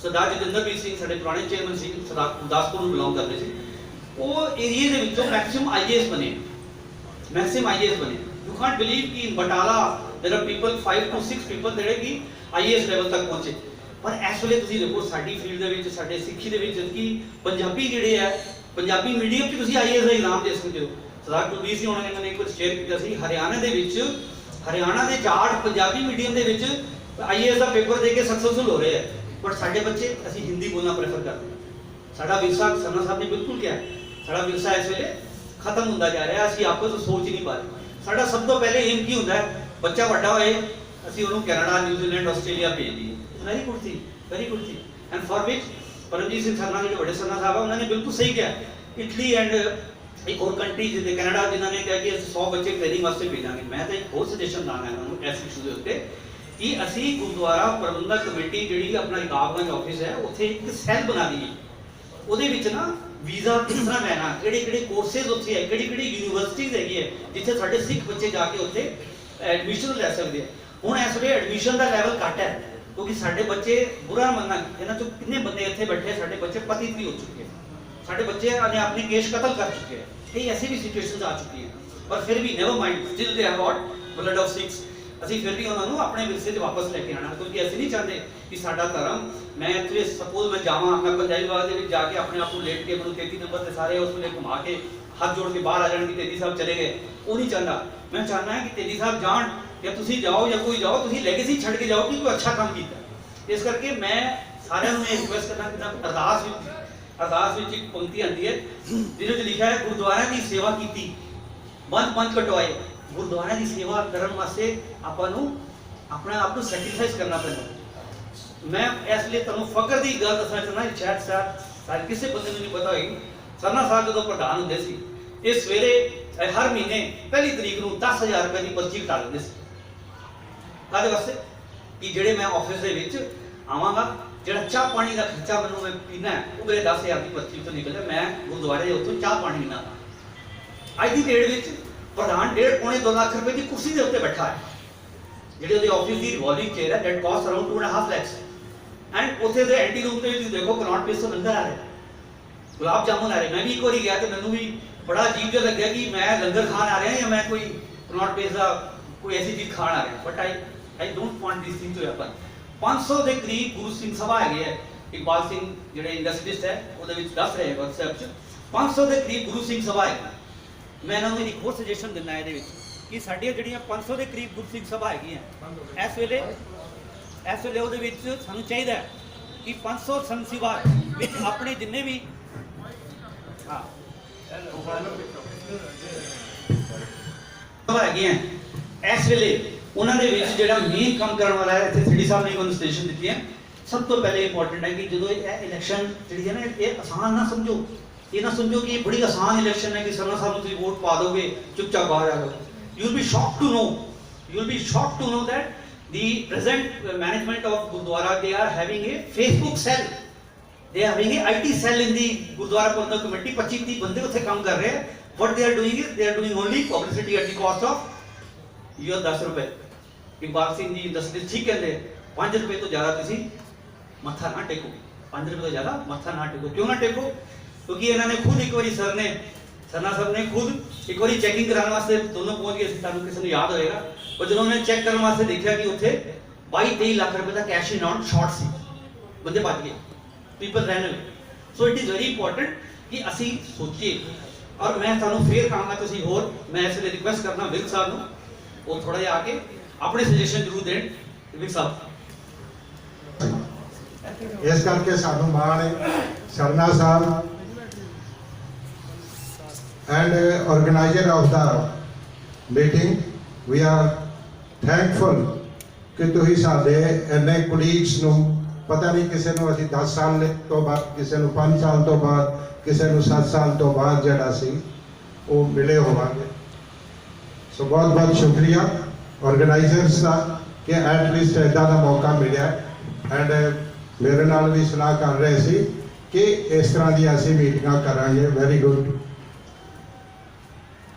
D: ਸਰਦਾਰ ਜਤਿੰਦਰਵੀਰ ਸਿੰਘ ਸਾਡੇ ਪੁਰਾਣੇ ਚੇਅਰਮੈਨ ਸੀ, ਸਰਦਾਰ ਗੁਰਦਾਸਪੁਰ ਨੂੰ ਬਿਲੋਂਗ ਕਰਦੇ ਸੀ, ਉਹ ਏਰੀਏ ਦੇ ਵਿੱਚੋਂ ਮੈਕਸਿਮਮ IAS ਬਣੇ, ਮੈਕਸਿਮਮ IAS ਬਣੇ। ਯੂ ਕਾਂਟ ਬਿਲੀਵ ਕਿ in Batala there are people 5 to 6 people ਜਿਹੜੇ ਕਿ IAS ਲੈਵਲ ਤੱਕ ਪਹੁੰਚੇ। ਪਰ ਇਸ ਵੇਲੇ ਤੁਸੀਂ ਦੇਖੋ ਸਾਡੀ ਫੀਲਡ ਦੇ ਵਿੱਚ, ਸਾਡੇ ਸਿੱਖੀ ਦੇ ਵਿੱਚ, ਕਿ ਪੰਜਾਬੀ ਜਿਹੜੇ ਹੈ, ਪੰਜਾਬੀ ਮੀਡੀਅਮ 'ਚ ਤੁਸੀਂ IAS ਦਾ ਇਗਜ਼ਾਮ ਦੇ ਸਕਦੇ ਹੋ। ਸਰਦਾਰ ਕੁਲਬੀਰ ਸਿੰਘ ਹੋਣਾ ਨੇ ਇੱਕ ਸ਼ੇਅਰ ਕੀਤਾ ਸੀ, ਹਰਿਆਣਾ ਦੇ ਵਿੱਚ, ਹਰਿਆਣਾ ਦੇ ਜਾਟ ਪੰਜਾਬੀ ਮੀਡੀਅਮ ਦੇ ਵਿੱਚ IAS ਦਾ ਪੇਪਰ ਦੇ ਕੇ ਸਕਸੈਸਫੁਲ ਹੋ ਰਹੇ ਹੈ। ਬਟ ਸਾਡੇ ਬੱਚੇ ਅਸੀਂ ਹਿੰਦੀ ਬੋਲਣਾ ਪ੍ਰੈਫਰ ਕਰਦੇ ਹਾਂ। ਸਾਡਾ ਵਿਰਸਾ ਸਰਨਾ ਸਾਹਿਬ ਨੇ ਬਿਲਕੁਲ ਕਿਹਾ, ਸਾਡਾ ਵਿਰਸਾ ਇਸ ਵੇਲੇ ਖਤਮ ਹੁੰਦਾ ਜਾ ਰਿਹਾ, ਅਸੀਂ ਆਪਸ ਵਿੱਚ ਸੋਚ ਨਹੀਂ ਪਾ ਰਹੇ। ਸਾਡਾ ਸਭ ਤੋਂ ਪਹਿਲੇ ਏਮ ਕੀ ਹੁੰਦਾ ਹੈ, ਬੱਚਾ ਵੱਡਾ ਹੋਏ ਅਸੀਂ ਉਹਨੂੰ ਕੈਨੇਡਾ, ਨਿਊਜ਼ੀਲੈਂਡ, ਆਸਟ੍ਰੇਲੀਆ ਭੇਜ ਦਈਏ। Very good thing, very good thing. And for which Paramjit Singh Sarna ਜਿਹੜੇ ਵੱਡੇ ਸਰਨਾ ਸਾਹਿਬ ਆ, ਉਹਨਾਂ ਨੇ ਬਿਲਕੁਲ ਸਹੀ ਕਿਹਾ। ਇਟਲੀ ਐਂਡ ਇੱਕ ਹੋਰ ਕੰਟਰੀ ਜਿਹਦੇ ਕੈਨੇਡਾ, ਜਿਨ੍ਹਾਂ ਨੇ ਕਿਹਾ ਕਿ ਅਸੀਂ 100 ਬੱਚੇ ਟ੍ਰੇਨਿੰਗ ਵਾਸਤੇ ਭੇਜਾਂਗੇ। ਮੈਂ ਤਾਂ ਇੱਕ ਹੋਰ ਸੁਜੈਸ਼ਨ ਦਾਂਗਾ ਇਹਨਾਂ ਨੂੰ ਇਸ ਇਸ਼ੂ ਦੇ ਉੱਤੇ ਕਿ ਅਸੀਂ ਗੁਰਦੁਆਰਾ ਪ੍ਰਬੰਧਕ ਕਮੇਟੀ ਜਿਹੜੀ ਆਪਣਾ ਰਕਾਬਗੰਜ ਆਫਿਸ ਹੈ, ਉੱਥੇ ਇੱਕ ਸੈੱਲ ਬਣਾ ਦਈਏ। ਉਹਦੇ ਵਿੱਚ ਨਾ ਵੀਜ਼ਾ ਕਿਸ ਤਰ੍ਹਾਂ ਲੈਣਾ, ਕਿਹੜੇ ਕੋਰਸਿਸ ਉੱਥੇ ਹੈ, ਕਿਹੜੀ ਯੂਨੀਵਰਸਿਟੀਜ਼ ਹੈਗੀ ਹੈ ਜਿੱਥੇ ਸਾਡੇ ਸਿੱਖ ਬੱਚੇ ਜਾ ਕੇ ਉੱਥੇ ਐਡਮਿਸ਼ਨ ਲੈ ਸਕਦੇ ਆ। ਹੁਣ ਇਸ ਵੇਲੇ ਐਡਮਿਸ਼ਨ ਦਾ ਲੈਵਲ ਘੱਟ ਹੈ, ਕਿਉਂਕਿ ਸਾਡੇ ਬੱਚੇ ਬੁਰਾ ਮੰਨਣਾ, ਇਹਨਾਂ ਚੋਂ ਕਿੰਨੇ ਬੰਦੇ ਇੱਥੇ ਬੈਠੇ ਸਾਡੇ ਬੱਚੇ ਪਤਿਤ ਵੀ ਹੋ ਚੁੱਕੇ, ਸਾਡੇ ਬੱਚੇ ਨੇ ਆਪਣੇ ਕੇਸ ਕਤਲ ਕਰ ਚੁੱਕੇ ਹੈ। ਕਈ ਐਸੀ ਵੀ ਸਿਚੁਏਸ਼ਨਸ ਆ ਚੁੱਕੀ ਹੈ, ਪਰ ਫਿਰ ਵੀ never mind, still they have got blood of Sikhs. ਅਸੀਂ ਫਿਰ ਵੀ ਉਹਨਾਂ ਨੂੰ ਆਪਣੇ ਵਿਰਸੇ 'ਚ ਵਾਪਸ ਲੈ ਕੇ ਆਉਣਾ, ਕਿਉਂਕਿ ਅਸੀਂ ਨਹੀਂ ਚਾਹੁੰਦੇ ਕਿ ਸਾਡਾ ਧਰਮ, ਮੈਂ ਇੱਥੇ ਸਪੋਜ਼ ਮੈਂ ਜਾਵਾਂ, ਮੈਂ ਪੰਜਾਬੀ ਬਾਗ ਦੇ ਵਿੱਚ ਜਾ ਕੇ ਆਪਣੇ ਆਪ ਨੂੰ ਲੇਟ ਕੇ ਮੈਨੂੰ 33 ਨੰਬਰ ਤੇ ਸਾਰੇ ਉਸ ਵੇਲੇ ਘੁਮਾ ਕੇ ਹੱਥ ਜੋੜ ਕੇ ਬਾਹਰ ਆ ਜਾਣ ਕਿ ਤੇਜੀ ਸਾਹਿਬ ਚਲੇ ਗਏ, ਉਹ ਨਹੀਂ ਚਾਹੁੰਦਾ। ਮੈਂ ਚਾਹੁੰਦਾ ਕਿ ਤੇਜੀ ਸਾਹਿਬ ਜਾਣ ਜਾਂ ਤੁਸੀਂ ਜਾਓ ਜਾਂ ਕੋਈ ਜਾਓ, ਤੁਸੀਂ ਲੈਗੇਸੀ ਛੱਡ ਕੇ ਜਾਓ ਕਿ ਕੋਈ ਅੱਛਾ ਕੰਮ ਕੀਤਾ। ਇਸ ਕਰਕੇ ਮੈਂ ਸਾਰਿਆਂ ਨੂੰ ਇਹ ਰਿਕੁਐਸਟ ਕਰਨਾ ਕਿ ਅਰਦਾਸ ਵਿੱਚ ਇੱਕ ਪੰਕਤੀ ਆਉਂਦੀ ਹੈ ਜਿਹਦੇ ਵਿੱਚ ਲਿਖਿਆ ਹੈ, ਗੁਰਦੁਆਰਿਆਂ ਦੀ ਸੇਵਾ ਕੀਤੀ, ਬੰਦ ਕਟਵਾਏ। ਗੁਰਦੁਆਰਿਆਂ ਦੀ ਸੇਵਾ ਕਰਨ ਵਾਸਤੇ ਆਪਾਂ ਨੂੰ ਆਪਣੇ ਆਪ ਨੂੰ ਸੈਕਰੀਫਾਈਸ ਕਰਨਾ ਪੈਂਦਾ। ਮੈਂ ਇਸ ਲਈ ਤੁਹਾਨੂੰ ਫਕਰ ਦੀ ਗੱਲ ਦੱਸਣਾ ਚਾਹੁੰਦਾ, ਸ਼ਾਇਦ ਕਿਸੇ ਬੰਦੇ ਨੂੰ ਨਹੀਂ ਪਤਾ ਹੋਏਗੀ, ਸਰਨਾ ਸਾਹਿਬ ਜਦੋਂ ਪ੍ਰਧਾਨ ਹੁੰਦੇ ਸੀ, ਇਹ ਸਵੇਰੇ ਹਰ ਮਹੀਨੇ ਪਹਿਲੀ ਤਰੀਕ ਨੂੰ 10,000 ਰੁਪਏ ਦੀ ਪਰਚੀ ਕਟਾ ਦਿੰਦੇ ਸੀ। ਕਾਹਦੇ ਵਾਸਤੇ? ਕਿ ਜਿਹੜੇ ਮੈਂ ਆਫਿਸ ਦੇ ਵਿੱਚ ਆਵਾਂਗਾ, ਜਿਹੜਾ ਚਾਹ ਪਾਣੀ ਦਾ ਖਰਚਾ ਮੈਨੂੰ ਮੈਂ ਪੀਣਾ ਹੈ, ਉਹ ਮੇਰੇ 10,000 ਦੀ ਪਰਚੀ ਤੋਂ ਨਿਕਲਦਾ, ਮੈਂ ਗੁਰਦੁਆਰੇ ਦੇ ਉੱਥੋਂ ਚਾਹ ਪਾਣੀ ਪੀਣਾ। ਅੱਜ ਦੀ ਡੇਟ ਵਿੱਚ ਪ੍ਰਧਾਨ 1.5-2 ਲੱਖ ਰੁਪਏ ਦੀ ਕੁਰਸੀ ਦੇ ਉੱਤੇ ਬੈਠਾ ਹੈ, ਜਿਹੜੀ ਉਹਦੇ ਆਫਿਸ ਦੀ ਰਿਵੋਲਵਿੰਗ ਚੇਅਰ ਹੈ, that cost around 2.5 lakh. And ਉੱਥੇ ਦੇ ਐਂਟੀ ਰੂਮ ਤੇ ਵੀ ਤੁਸੀਂ ਦੇਖੋ ਕਨੌਟ ਪਲੇਸ ਤੋਂ ਲੰਗਰ ਆ ਰਿਹਾ। ਗੁਲਾਬ ਜਾਮੁਨ ਆ ਰਹੇ, ਮੈਂ ਵੀ ਇੱਕ ਵਾਰੀ ਗਿਆ ਤੇ ਮੈਨੂੰ ਵੀ ਬੜਾ ਅਜੀਬ ਜਿਹਾ ਲੱਗਿਆ ਕਿ ਮੈਂ ਲੰਗਰ ਖਾਣ ਆ ਰਿਹਾ ਜਾਂ ਮੈਂ ਕੋਈ ਪਰੌਂਠ ਪੇਸ ਦਾ ਕੋਈ ਐਸੀ ਚੀਜ਼ ਖਾਣ ਆ ਰਿਹਾ, but I don't want this thing to happen. 500 ਦੇ ਕਰੀਬ ਗੁਰੂ ਸਿੰਘ ਸਭਾ ਹੈਗੇ ਹੈ, ਇਕਬਾਲ ਸਿੰਘ ਜਿਹੜੇ ਇੰਡਸਟਰੀਸਟ ਹੈ ਉਹਦੇ ਵਿੱਚ ਦੱਸ ਰਹੇ WhatsApp 'ਚ 500 ਦੇ ਕਰੀਬ ਗੁਰੂ ਸਿੰਘ ਸਭਾ ਹੈ। ਮੈਂ ਇਹਨਾਂ ਨੂੰ ਇੱਕ ਹੋਰ ਸੁਜੈਸ਼ਨ ਦਿੰਦਾ ਇਹਦੇ ਵਿੱਚ ਕਿ ਸਾਡੀਆਂ ਜਿਹੜੀਆਂ 500 ਦੇ ਕਰੀਬ ਗੁਰੂ ਸਿੰਘ ਸਭਾ ਹੈਗੀਆਂ ਇਸ ਵੇਲੇ ਉਹਦੇ ਵਿੱਚ ਸਾਨੂੰ ਚਾਹੀਦਾ ਹੈ ਕਿ 500 ਸੰਤ ਸਭਾ ਵਿੱਚ ਆਪਣੇ ਜਿੰਨੇ ਵੀ ਸਭਾ ਹੈਗੀਆਂ ਇਸ ਵੇਲੇ ਉਹਨਾਂ ਦੇ ਵਿੱਚ ਜਿਹੜਾ ਮੇਨ ਕੰਮ ਕਰਨ ਵਾਲਾ ਹੈ, ਇੱਥੇ ਥ੍ਰੀ ਸਾਹਿਬ ਨੇ ਕੋਈ ਸਟੇਸ਼ਨ ਦਿੱਤੀ ਹੈ। ਸਭ ਤੋਂ ਪਹਿਲੇ ਇੰਪੋਰਟੈਂਟ ਹੈ ਕਿ ਜਦੋਂ ਇਹ ਇਲੈਕਸ਼ਨ ਜਿਹੜੀ ਹੈ ਨਾ, ਇਹ ਆਸਾਨ ਨਾ ਸਮਝੋ, ਇਹ ਨਾ ਸਮਝੋ ਕਿ ਇਹ ਬੜੀ ਆਸਾਨ ਇਲੈਕਸ਼ਨ ਹੈ ਕਿ ਸਰਨਾ ਸਾਹਿਬ ਨੂੰ ਤੁਸੀਂ ਵੋਟ ਪਾ ਦੋਗੇ ਚੁੱਪਚਾਪ ਬਾਹਰ ਆ ਜਾਓ। You will be shocked to know that the present management of Gurdwara, they are having a Facebook cell, they are having a IT cell in the Gurdwara Prabandhak Committee। 25-30 ਬੰਦੇ ਉੱਥੇ ਕੰਮ ਕਰ ਰਹੇ ਹੈ। what they are doing is they are doing only publicity at the cost of your 10 ਰੁਪਏ। ਇਕਬਾਲ ਸਿੰਘ ਜੀ ਦੱਸਦੇ ਠੀਕ ਕਹਿੰਦੇ 5 ਰੁਪਏ ਤੋਂ ਜ਼ਿਆਦਾ ਤੁਸੀਂ ਮੱਥਾ ਨਾ ਟੇਕੋ, 5 ਰੁਪਏ ਤੋਂ ਜ਼ਿਆਦਾ ਮੱਥਾ ਨਾ ਟੇਕੋ। ਕਿਉਂ ਨਾ ਟੇਕੋ? ਕਿਉਂਕਿ ਇਹਨਾਂ ਨੇ ਖੁਦ ਇੱਕ ਵਾਰੀ ਸਰਨਾ ਸਾਹਿਬ ਨੇ ਖੁਦ ਇੱਕ ਵਾਰੀ ਚੈਕਿੰਗ ਕਰਾਉਣ ਵਾਸਤੇ ਦੋਨੋਂ ਪਹੁੰਚ ਗਏ ਸੀ, ਤੁਹਾਨੂੰ ਕਿਸੇ ਨੂੰ ਯਾਦ ਹੋਏਗਾ। ਪਰ ਜਦੋਂ ਉਹਨੇ ਚੈੱਕ ਕਰਨ ਵਾਸਤੇ ਦੇਖਿਆ ਕਿ ਉੱਥੇ 22-23 ਲੱਖ ਰੁਪਏ ਦਾ ਕੈਸ਼ ਇਨ ਆਊਟ ਸ਼ਾਰਟ ਸੀ, ਬੰਦੇ ਭੱਜ ਗਏ, ਪੀਪਲ ਰੈਨ ਅਵੇ। So it is very important ਕਿ ਅਸੀਂ ਸੋਚੀਏ। ਔਰ ਮੈਂ ਤੁਹਾਨੂੰ ਫੇਰ ਕਹਾਂਗਾ, ਤੁਸੀਂ ਹੋਰ ਮੈਂ ਇਸ ਲਈ ਰਿਕੁਐਸਟ ਕਰਨਾ ਵਿਰਕ ਸਾਹਿਬ ਨੂੰ ਉਹ ਥੋੜਾ ਜਿਹਾ ਆ ਕੇ ਆਪਣੇ ਸੁਜੈਸ਼ਨ ਜ਼ਰੂਰ ਦੇਣ। ਵਿਰਕ ਸਾਹਿਬ
G: ਇਸ ਕਰਕੇ ਸਾਨੂੰ ਮਾਣ ਹੈ ਸਰਨਾ ਸਾਹਿਬ and organizer of the meeting, we are thankful ਕਿ ਤੁਸੀਂ ਸਾਡੇ ਇੰਨੇ ਕੁਲੀਗਸ ਨੂੰ, ਪਤਾ ਨਹੀਂ ਕਿਸੇ ਨੂੰ ਅਸੀਂ 10 ਸਾਲ ਤੋਂ ਬਾਅਦ, ਕਿਸੇ ਨੂੰ 5 ਸਾਲ ਤੋਂ ਬਾਅਦ, ਕਿਸੇ ਨੂੰ 7 ਸਾਲ ਤੋਂ ਬਾਅਦ ਜਿਹੜਾ ਸੀ ਉਹ ਮਿਲੇ ਹੋਵਾਂਗੇ। ਸੋ ਬਹੁਤ ਬਹੁਤ ਸ਼ੁਕਰੀਆ ਆਰਗੇਨਾਈਜ਼ਰਸ ਦਾ ਕਿ ਐਟਲੀਸਟ ਇੱਦਾਂ ਦਾ ਮੌਕਾ ਮਿਲਿਆ। ਐਂਡ ਮੇਰੇ ਨਾਲ ਵੀ ਸਲਾਹ ਕਰ ਰਹੇ ਸੀ ਕਿ ਇਸ ਤਰ੍ਹਾਂ ਦੀ ਅਸੀਂ ਮੀਟਿੰਗਾਂ ਕਰਾਂਗੇ। Very good.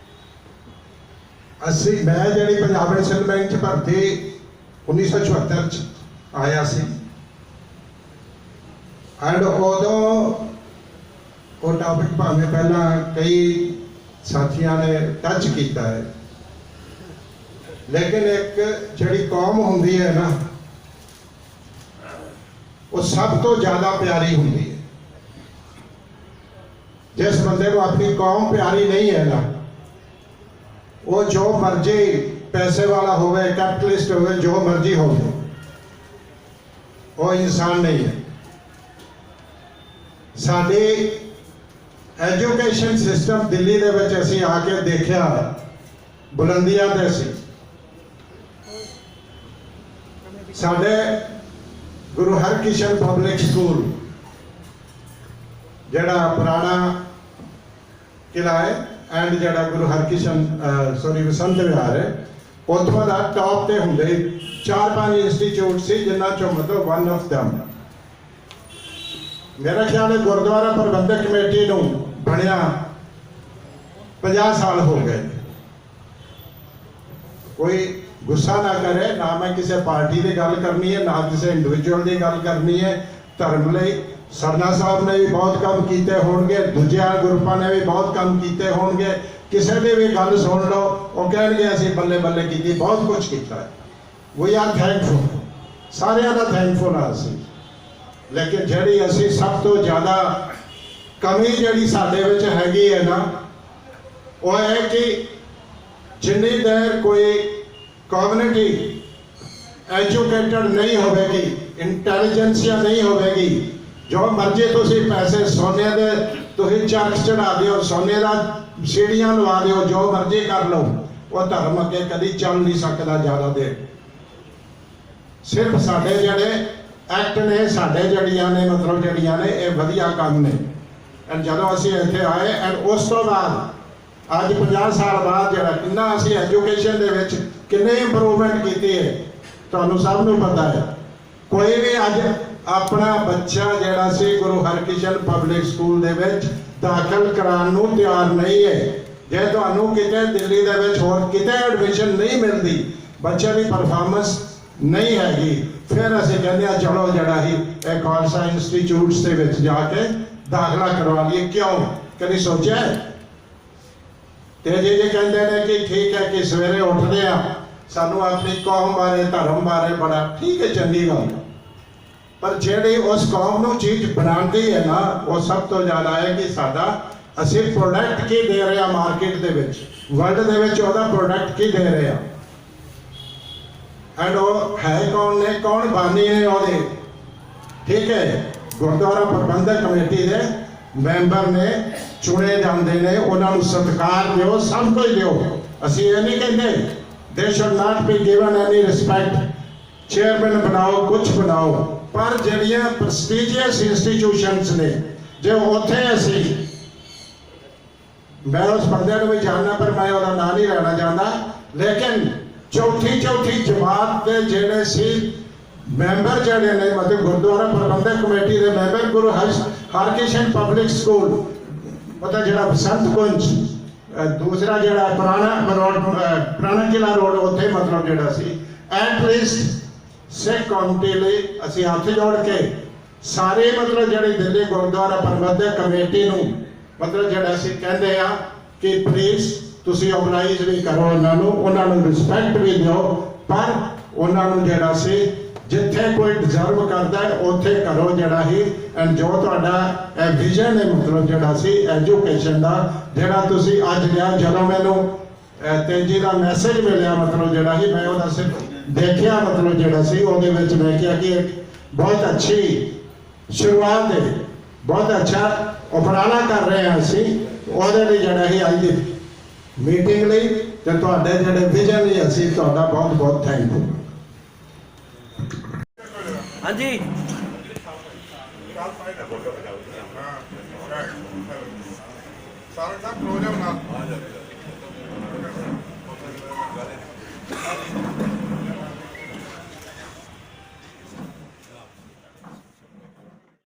G: ਮੈਂ ਜਿਹੜੀ ਪੰਜਾਬ ਨੈਸ਼ਨਲ ਬੈਂਕ 'ਚ ਭਰਤੀ 1974 'ਚ ਆਇਆ ਸੀ ਐਂਡ ਉਦੋਂ ਉਹ ਟਾਪਿਕ ਭਾਵੇਂ ਪਹਿਲਾਂ ਕਈ ਸਾਥੀਆਂ ਨੇ ਟੱਚ ਕੀਤਾ ਹੈ, ਲੇਕਿਨ ਇੱਕ ਜਿਹੜੀ ਕੌਮ ਹੁੰਦੀ ਹੈ ਨਾ, ਉਹ ਸਭ ਤੋਂ ਜ਼ਿਆਦਾ ਪਿਆਰੀ ਹੁੰਦੀ ਹੈ। ਜਿਸ ਬੰਦੇ ਨੂੰ ਆਪਣੀ ਕੌਮ ਪਿਆਰੀ ਨਹੀਂ ਹੈ ਨਾ, ਉਹ ਜੋ ਮਰਜ਼ੀ ਪੈਸੇ ਵਾਲਾ ਹੋਵੇ, ਕੈਪੀਟਲਿਸਟ ਹੋਵੇ, ਜੋ ਮਰਜ਼ੀ ਹੋਵੇ, ਉਹ ਇਨਸਾਨ ਨਹੀਂ ਹੈ। ਸਾਡੀ ਐਜੂਕੇਸ਼ਨ ਸਿਸਟਮ ਦਿੱਲੀ ਦੇ ਵਿੱਚ ਅਸੀਂ ਆ ਕੇ ਦੇਖਿਆ, ਬੁਲੰਦੀਆਂ ਤੇ ਸੀ। ਸਾਡੇ ਗੁਰੂ ਹਰਕ੍ਰਿਸ਼ਨ ਪਬਲਿਕ ਸਕੂਲ ਜਿਹੜਾ ਪੁਰਾਣਾ ਕਿਲਾ ਹੈ ਐਂਡ ਜਿਹੜਾ ਗੁਰੂ ਹਰਕ੍ਰਿਸ਼ਨ ਬਸੰਤ ਵਿਹਾਰ ਹੈ, ਉੱਥੋਂ ਦਾ ਟੌਪ ਤੇ ਹੁੰਦੇ 4-5 ਇੰਸਟੀਚਿਊਟ ਸੀ, ਜਿਨ੍ਹਾਂ ਚੋਂ ਮਤਲਬ ਵਨ ਆਫ ਦਮ ਮੇਰਾ ਖਿਆਲ ਹੈ ਗੁਰਦੁਆਰਾ ਪ੍ਰਬੰਧਕ ਕਮੇਟੀ ਨੂੰ ਬਣਿਆ 50 ਸਾਲ ਹੋ ਗਏ। ਕੋਈ ਗੁੱਸਾ ਨਾ ਕਰੇ, ਨਾ ਮੈਂ ਕਿਸੇ ਪਾਰਟੀ ਦੀ ਗੱਲ ਕਰਨੀ ਹੈ, ਨਾ ਕਿਸੇ ਇੰਡੀਵਿਜੂਅਲ ਦੀ ਗੱਲ ਕਰਨੀ ਹੈ। ਧਰਮ ਲਈ ਸਰਨਾ ਸਾਹਿਬ ਨੇ ਵੀ ਬਹੁਤ ਕੰਮ ਕੀਤੇ ਹੋਣਗੇ, ਦੂਜਿਆਂ ਗਰੁੱਪਾਂ ਨੇ ਵੀ ਬਹੁਤ ਕੰਮ ਕੀਤੇ ਹੋਣਗੇ। ਕਿਸੇ ਦੀ ਵੀ ਗੱਲ ਸੁਣ ਲਓ, ਉਹ ਕਹਿਣਗੇ ਅਸੀਂ ਬੱਲੇ ਬੱਲੇ ਕੀਤੀ, ਬਹੁਤ ਕੁਝ ਕੀਤਾ ਹੈ। ਵੀ ਆਰ ਥੈਂਕਫੁਲ, ਸਾਰਿਆਂ ਦਾ ਥੈਂਕਫੁਲ ਹਾਂ ਅਸੀਂ। ਲੇਕਿਨ ਜਿਹੜੀ ਅਸੀਂ ਸਭ ਤੋਂ ਜ਼ਿਆਦਾ ਕਮੀ ਜਿਹੜੀ ਸਾਡੇ ਵਿੱਚ ਹੈਗੀ ਹੈ ਨਾ, ਉਹ ਹੈ ਕਿ ਜਿੰਨੀ ਦੇਰ ਕੋਈ ਕਮਿਊਨਿਟੀ ਐਜੂਕੇਟਡ ਨਹੀਂ ਹੋਵੇਗੀ, ਇੰਟੈਲੀਜੈਂਸੀਆ ਨਹੀਂ ਹੋਵੇਗੀ, ਜੋ ਮਰਜ਼ੀ ਤੁਸੀਂ ਪੈਸੇ ਸੋਨੇ ਦੇ ਤੁਸੀਂ ਚਰਖ ਚੜਾ ਦਿਓ, ਸੋਨੇ ਦਾ ਸੀੜੀਆਂ ਲਵਾ ਦਿਓ, ਜੋ ਮਰਜ਼ੀ ਕਰ ਲਓ, ਉਹ ਧਰਮ ਅੱਗੇ ਕਦੀ ਚੱਲ ਨਹੀਂ ਸਕਦਾ ਜ਼ਿਆਦਾ ਦੇਰ। ਸਿਰਫ ਸਾਡੇ ਜਿਹੜੇ ਐਕਟ ਨੇ, ਸਾਡੇ ਜਿਹੜੀਆਂ ਨੇ ਮਤਲਬ ਜਿਹੜੀਆਂ ਨੇ ਇਹ ਵਧੀਆ ਕੰਮ ਨੇ। ਐਂਡ ਜਦੋਂ ਅਸੀਂ ਇੱਥੇ ਆਏ ਐਂਡ ਉਸ ਤੋਂ ਬਾਅਦ ਅੱਜ 50 ਸਾਲ ਬਾਅਦ ਜਿਹੜਾ ਕਿੰਨਾ ਅਸੀਂ ਐਜੂਕੇਸ਼ਨ ਦੇ ਵਿੱਚ ਕਿੰਨੇ ਇੰਪਰੂਵਮੈਂਟ ਕੀਤੀ ਹੈ, ਤੁਹਾਨੂੰ ਸਭ ਨੂੰ ਪਤਾ ਹੈ। ਕੋਈ ਵੀ ਅੱਜ ਆਪਣਾ ਬੱਚਾ ਜਿਹੜਾ ਸੀ ਗੁਰੂ ਹਰਕ੍ਰਿਸ਼ਨ ਪਬਲਿਕ ਸਕੂਲ ਦੇ ਵਿੱਚ ਦਾਖਲ ਕਰਾਉਣ ਨੂੰ ਤਿਆਰ ਨਹੀਂ ਹੈ। ਜੇ ਤੁਹਾਨੂੰ ਕਿਤੇ ਦਿੱਲੀ ਦੇ ਵਿੱਚ ਹੋਰ ਕਿਤੇ ਐਡਮਿਸ਼ਨ ਨਹੀਂ ਮਿਲਦੀ, ਬੱਚੇ ਦੀ ਪਰਫਾਰਮੈਂਸ ਨਹੀਂ ਹੈਗੀ, ਫਿਰ ਅਸੀਂ ਕਹਿੰਦੇ ਆ ਚਲੋ ਜਿਹੜਾ ਹੀ ਇਹ ਖਾਲਸਾ ਇੰਸਟੀਚਿਊਟਸ ਦੇ ਵਿੱਚ ਜਾ ਕੇ दाखला करवा लिए, क्यों? कभी सोचा है? ते जे कहते हैं कि ठीक है कि सवेरे उठते हैं सानू अपनी कौम बारे धर्म बारे बड़ा ठीक है, चंगी गल, पर ਜਿਹੜੀ उस कौम ਨੂੰ चीज बनाती है ना वो सब तो ज़्यादा है कि साडा ਅਸੀਂ प्रोडक्ट की दे रहे हैं मार्केट ਦੇ ਵਿੱਚ, वर्ल्ड ਦੇ ਵਿੱਚ ਉਹਦਾ प्रोडक्ट की दे रहे हैं। एंड वो है कौन ने, कौन बानी ने ਉਹਦੇ, ठीक है, गुरुद्वारा प्रबंधक कमेटी ਦੇ ਮੈਂਬਰ ਨੇ ਚੁਣੇ ਜਾਂਦੇ ਨੇ, ਉਹਨਾਂ ਨੂੰ ਸਤਿਕਾਰ ਦਿਓ, ਸਭ ਕੁਝ ਦਿਓ। ਅਸੀਂ ਇਹ ਨਹੀਂ ਕਹਿੰਦੇ they should not be given any respect, chairman ਬਣਾਓ, ਕੁਝ ਬਣਾਓ, ਪਰ ਜਿਹੜੀਆਂ ਪ੍ਰੈਸਟੀਜੀਅਸ ਇੰਸਟੀਟਿਊਸ਼ਨਸ ਨੇ ਜੇ ਉੱਥੇ ਅਸੀਂ, ਮੈਂ ਉਸ ਬੰਦੇ ਨੂੰ ਵੀ ਜਾਣਦਾ ਪਰ ਮੈਂ ਉਹਦਾ ਨਾਂ ਨਹੀਂ ਲੈਣਾ ਚਾਹੁੰਦਾ, ਲੇਕਿਨ ਚੌਥੀ ਜਮਾਤ ਦੇ ਜਿਹੜੇ ਸੀ ਮੈਂਬਰ ਜਿਹੜੇ ਨੇ, ਮਤਲਬ ਗੁਰਦੁਆਰਾ ਪ੍ਰਬੰਧਕ ਕਮੇਟੀ ਦੇ member, Guru Harkrishan public school, ਮਤਲਬ ਜਿਹੜਾ ਬਸੰਤ ਕੁੰਜ, ਦੂਸਰਾ ਜਿਹੜਾ ਪੁਰਾਣਾ ਕਿਲਾ ਰੋਡ, ਉੱਥੇ ਮਤਲਬ ਜਿਹੜਾ ਸੀ ਐਟਲੀਸਟ ਸਿੱਖ ਕੌਮਟੀ ਲਈ ਅਸੀਂ ਹੱਥ ਜੋੜ ਕੇ ਸਾਰੇ ਮਤਲਬ ਜਿਹੜੀ ਦਿੱਲੀ ਗੁਰਦੁਆਰਾ ਪ੍ਰਬੰਧਕ ਕਮੇਟੀ ਨੂੰ ਮਤਲਬ ਜਿਹੜਾ ਅਸੀਂ ਕਹਿੰਦੇ ਆ ਕਿ ਪਲੀਜ਼ ਤੁਸੀਂ ਆਰਗੇਨਾਈਜ਼ ਵੀ ਕਰੋ ਉਹਨਾਂ ਨੂੰ ਰਿਸਪੈਕਟ ਵੀ ਦਿਓ, ਪਰ ਉਹਨਾਂ ਨੂੰ ਜਿਹੜਾ ਸੀ ਜਿੱਥੇ ਕੋਈ ਡਿਜ਼ਰਵ ਕਰਦਾ ਹੈ ਉੱਥੇ ਕਰੋ ਜਿਹੜਾ ਹੀ। ਐਂਡ ਜੋ ਤੁਹਾਡਾ ਇਹ ਵਿਜ਼ਨ ਹੈ ਮਤਲਬ ਜਿਹੜਾ ਸੀ ਐਜੂਕੇਸ਼ਨ ਦਾ, ਜਿਹੜਾ ਤੁਸੀਂ ਅੱਜ ਲਿਆ, ਜਦੋਂ ਮੈਨੂੰ ਤੇਜੀ ਦਾ ਮੈਸੇਜ ਮਿਲਿਆ ਮਤਲਬ ਜਿਹੜਾ ਹੀ ਮੈਂ ਉਹਦਾ ਸਿਰਫ ਦੇਖਿਆ ਮਤਲਬ ਜਿਹੜਾ ਸੀ ਉਹਦੇ ਵਿੱਚ ਮੈਂ ਕਿਹਾ ਕਿ ਇੱਕ ਬਹੁਤ ਅੱਛੀ ਸ਼ੁਰੂਆਤ ਹੈ, ਬਹੁਤ ਅੱਛਾ ਉਪਰਾਲਾ ਕਰ ਰਹੇ ਹਾਂ ਅਸੀਂ, ਉਹਦੇ ਲਈ ਜਿਹੜਾ ਹੀ ਅੱਜ ਦੀ ਮੀਟਿੰਗ ਲਈ ਤੇ ਤੁਹਾਡੇ ਜਿਹੜੇ ਵਿਜ਼ਨ ਲਈ ਅਸੀਂ ਤੁਹਾਡਾ ਬਹੁਤ ਬਹੁਤ ਥੈਂਕ ਯੂ।
D: हाँ जी,
G: सारे सब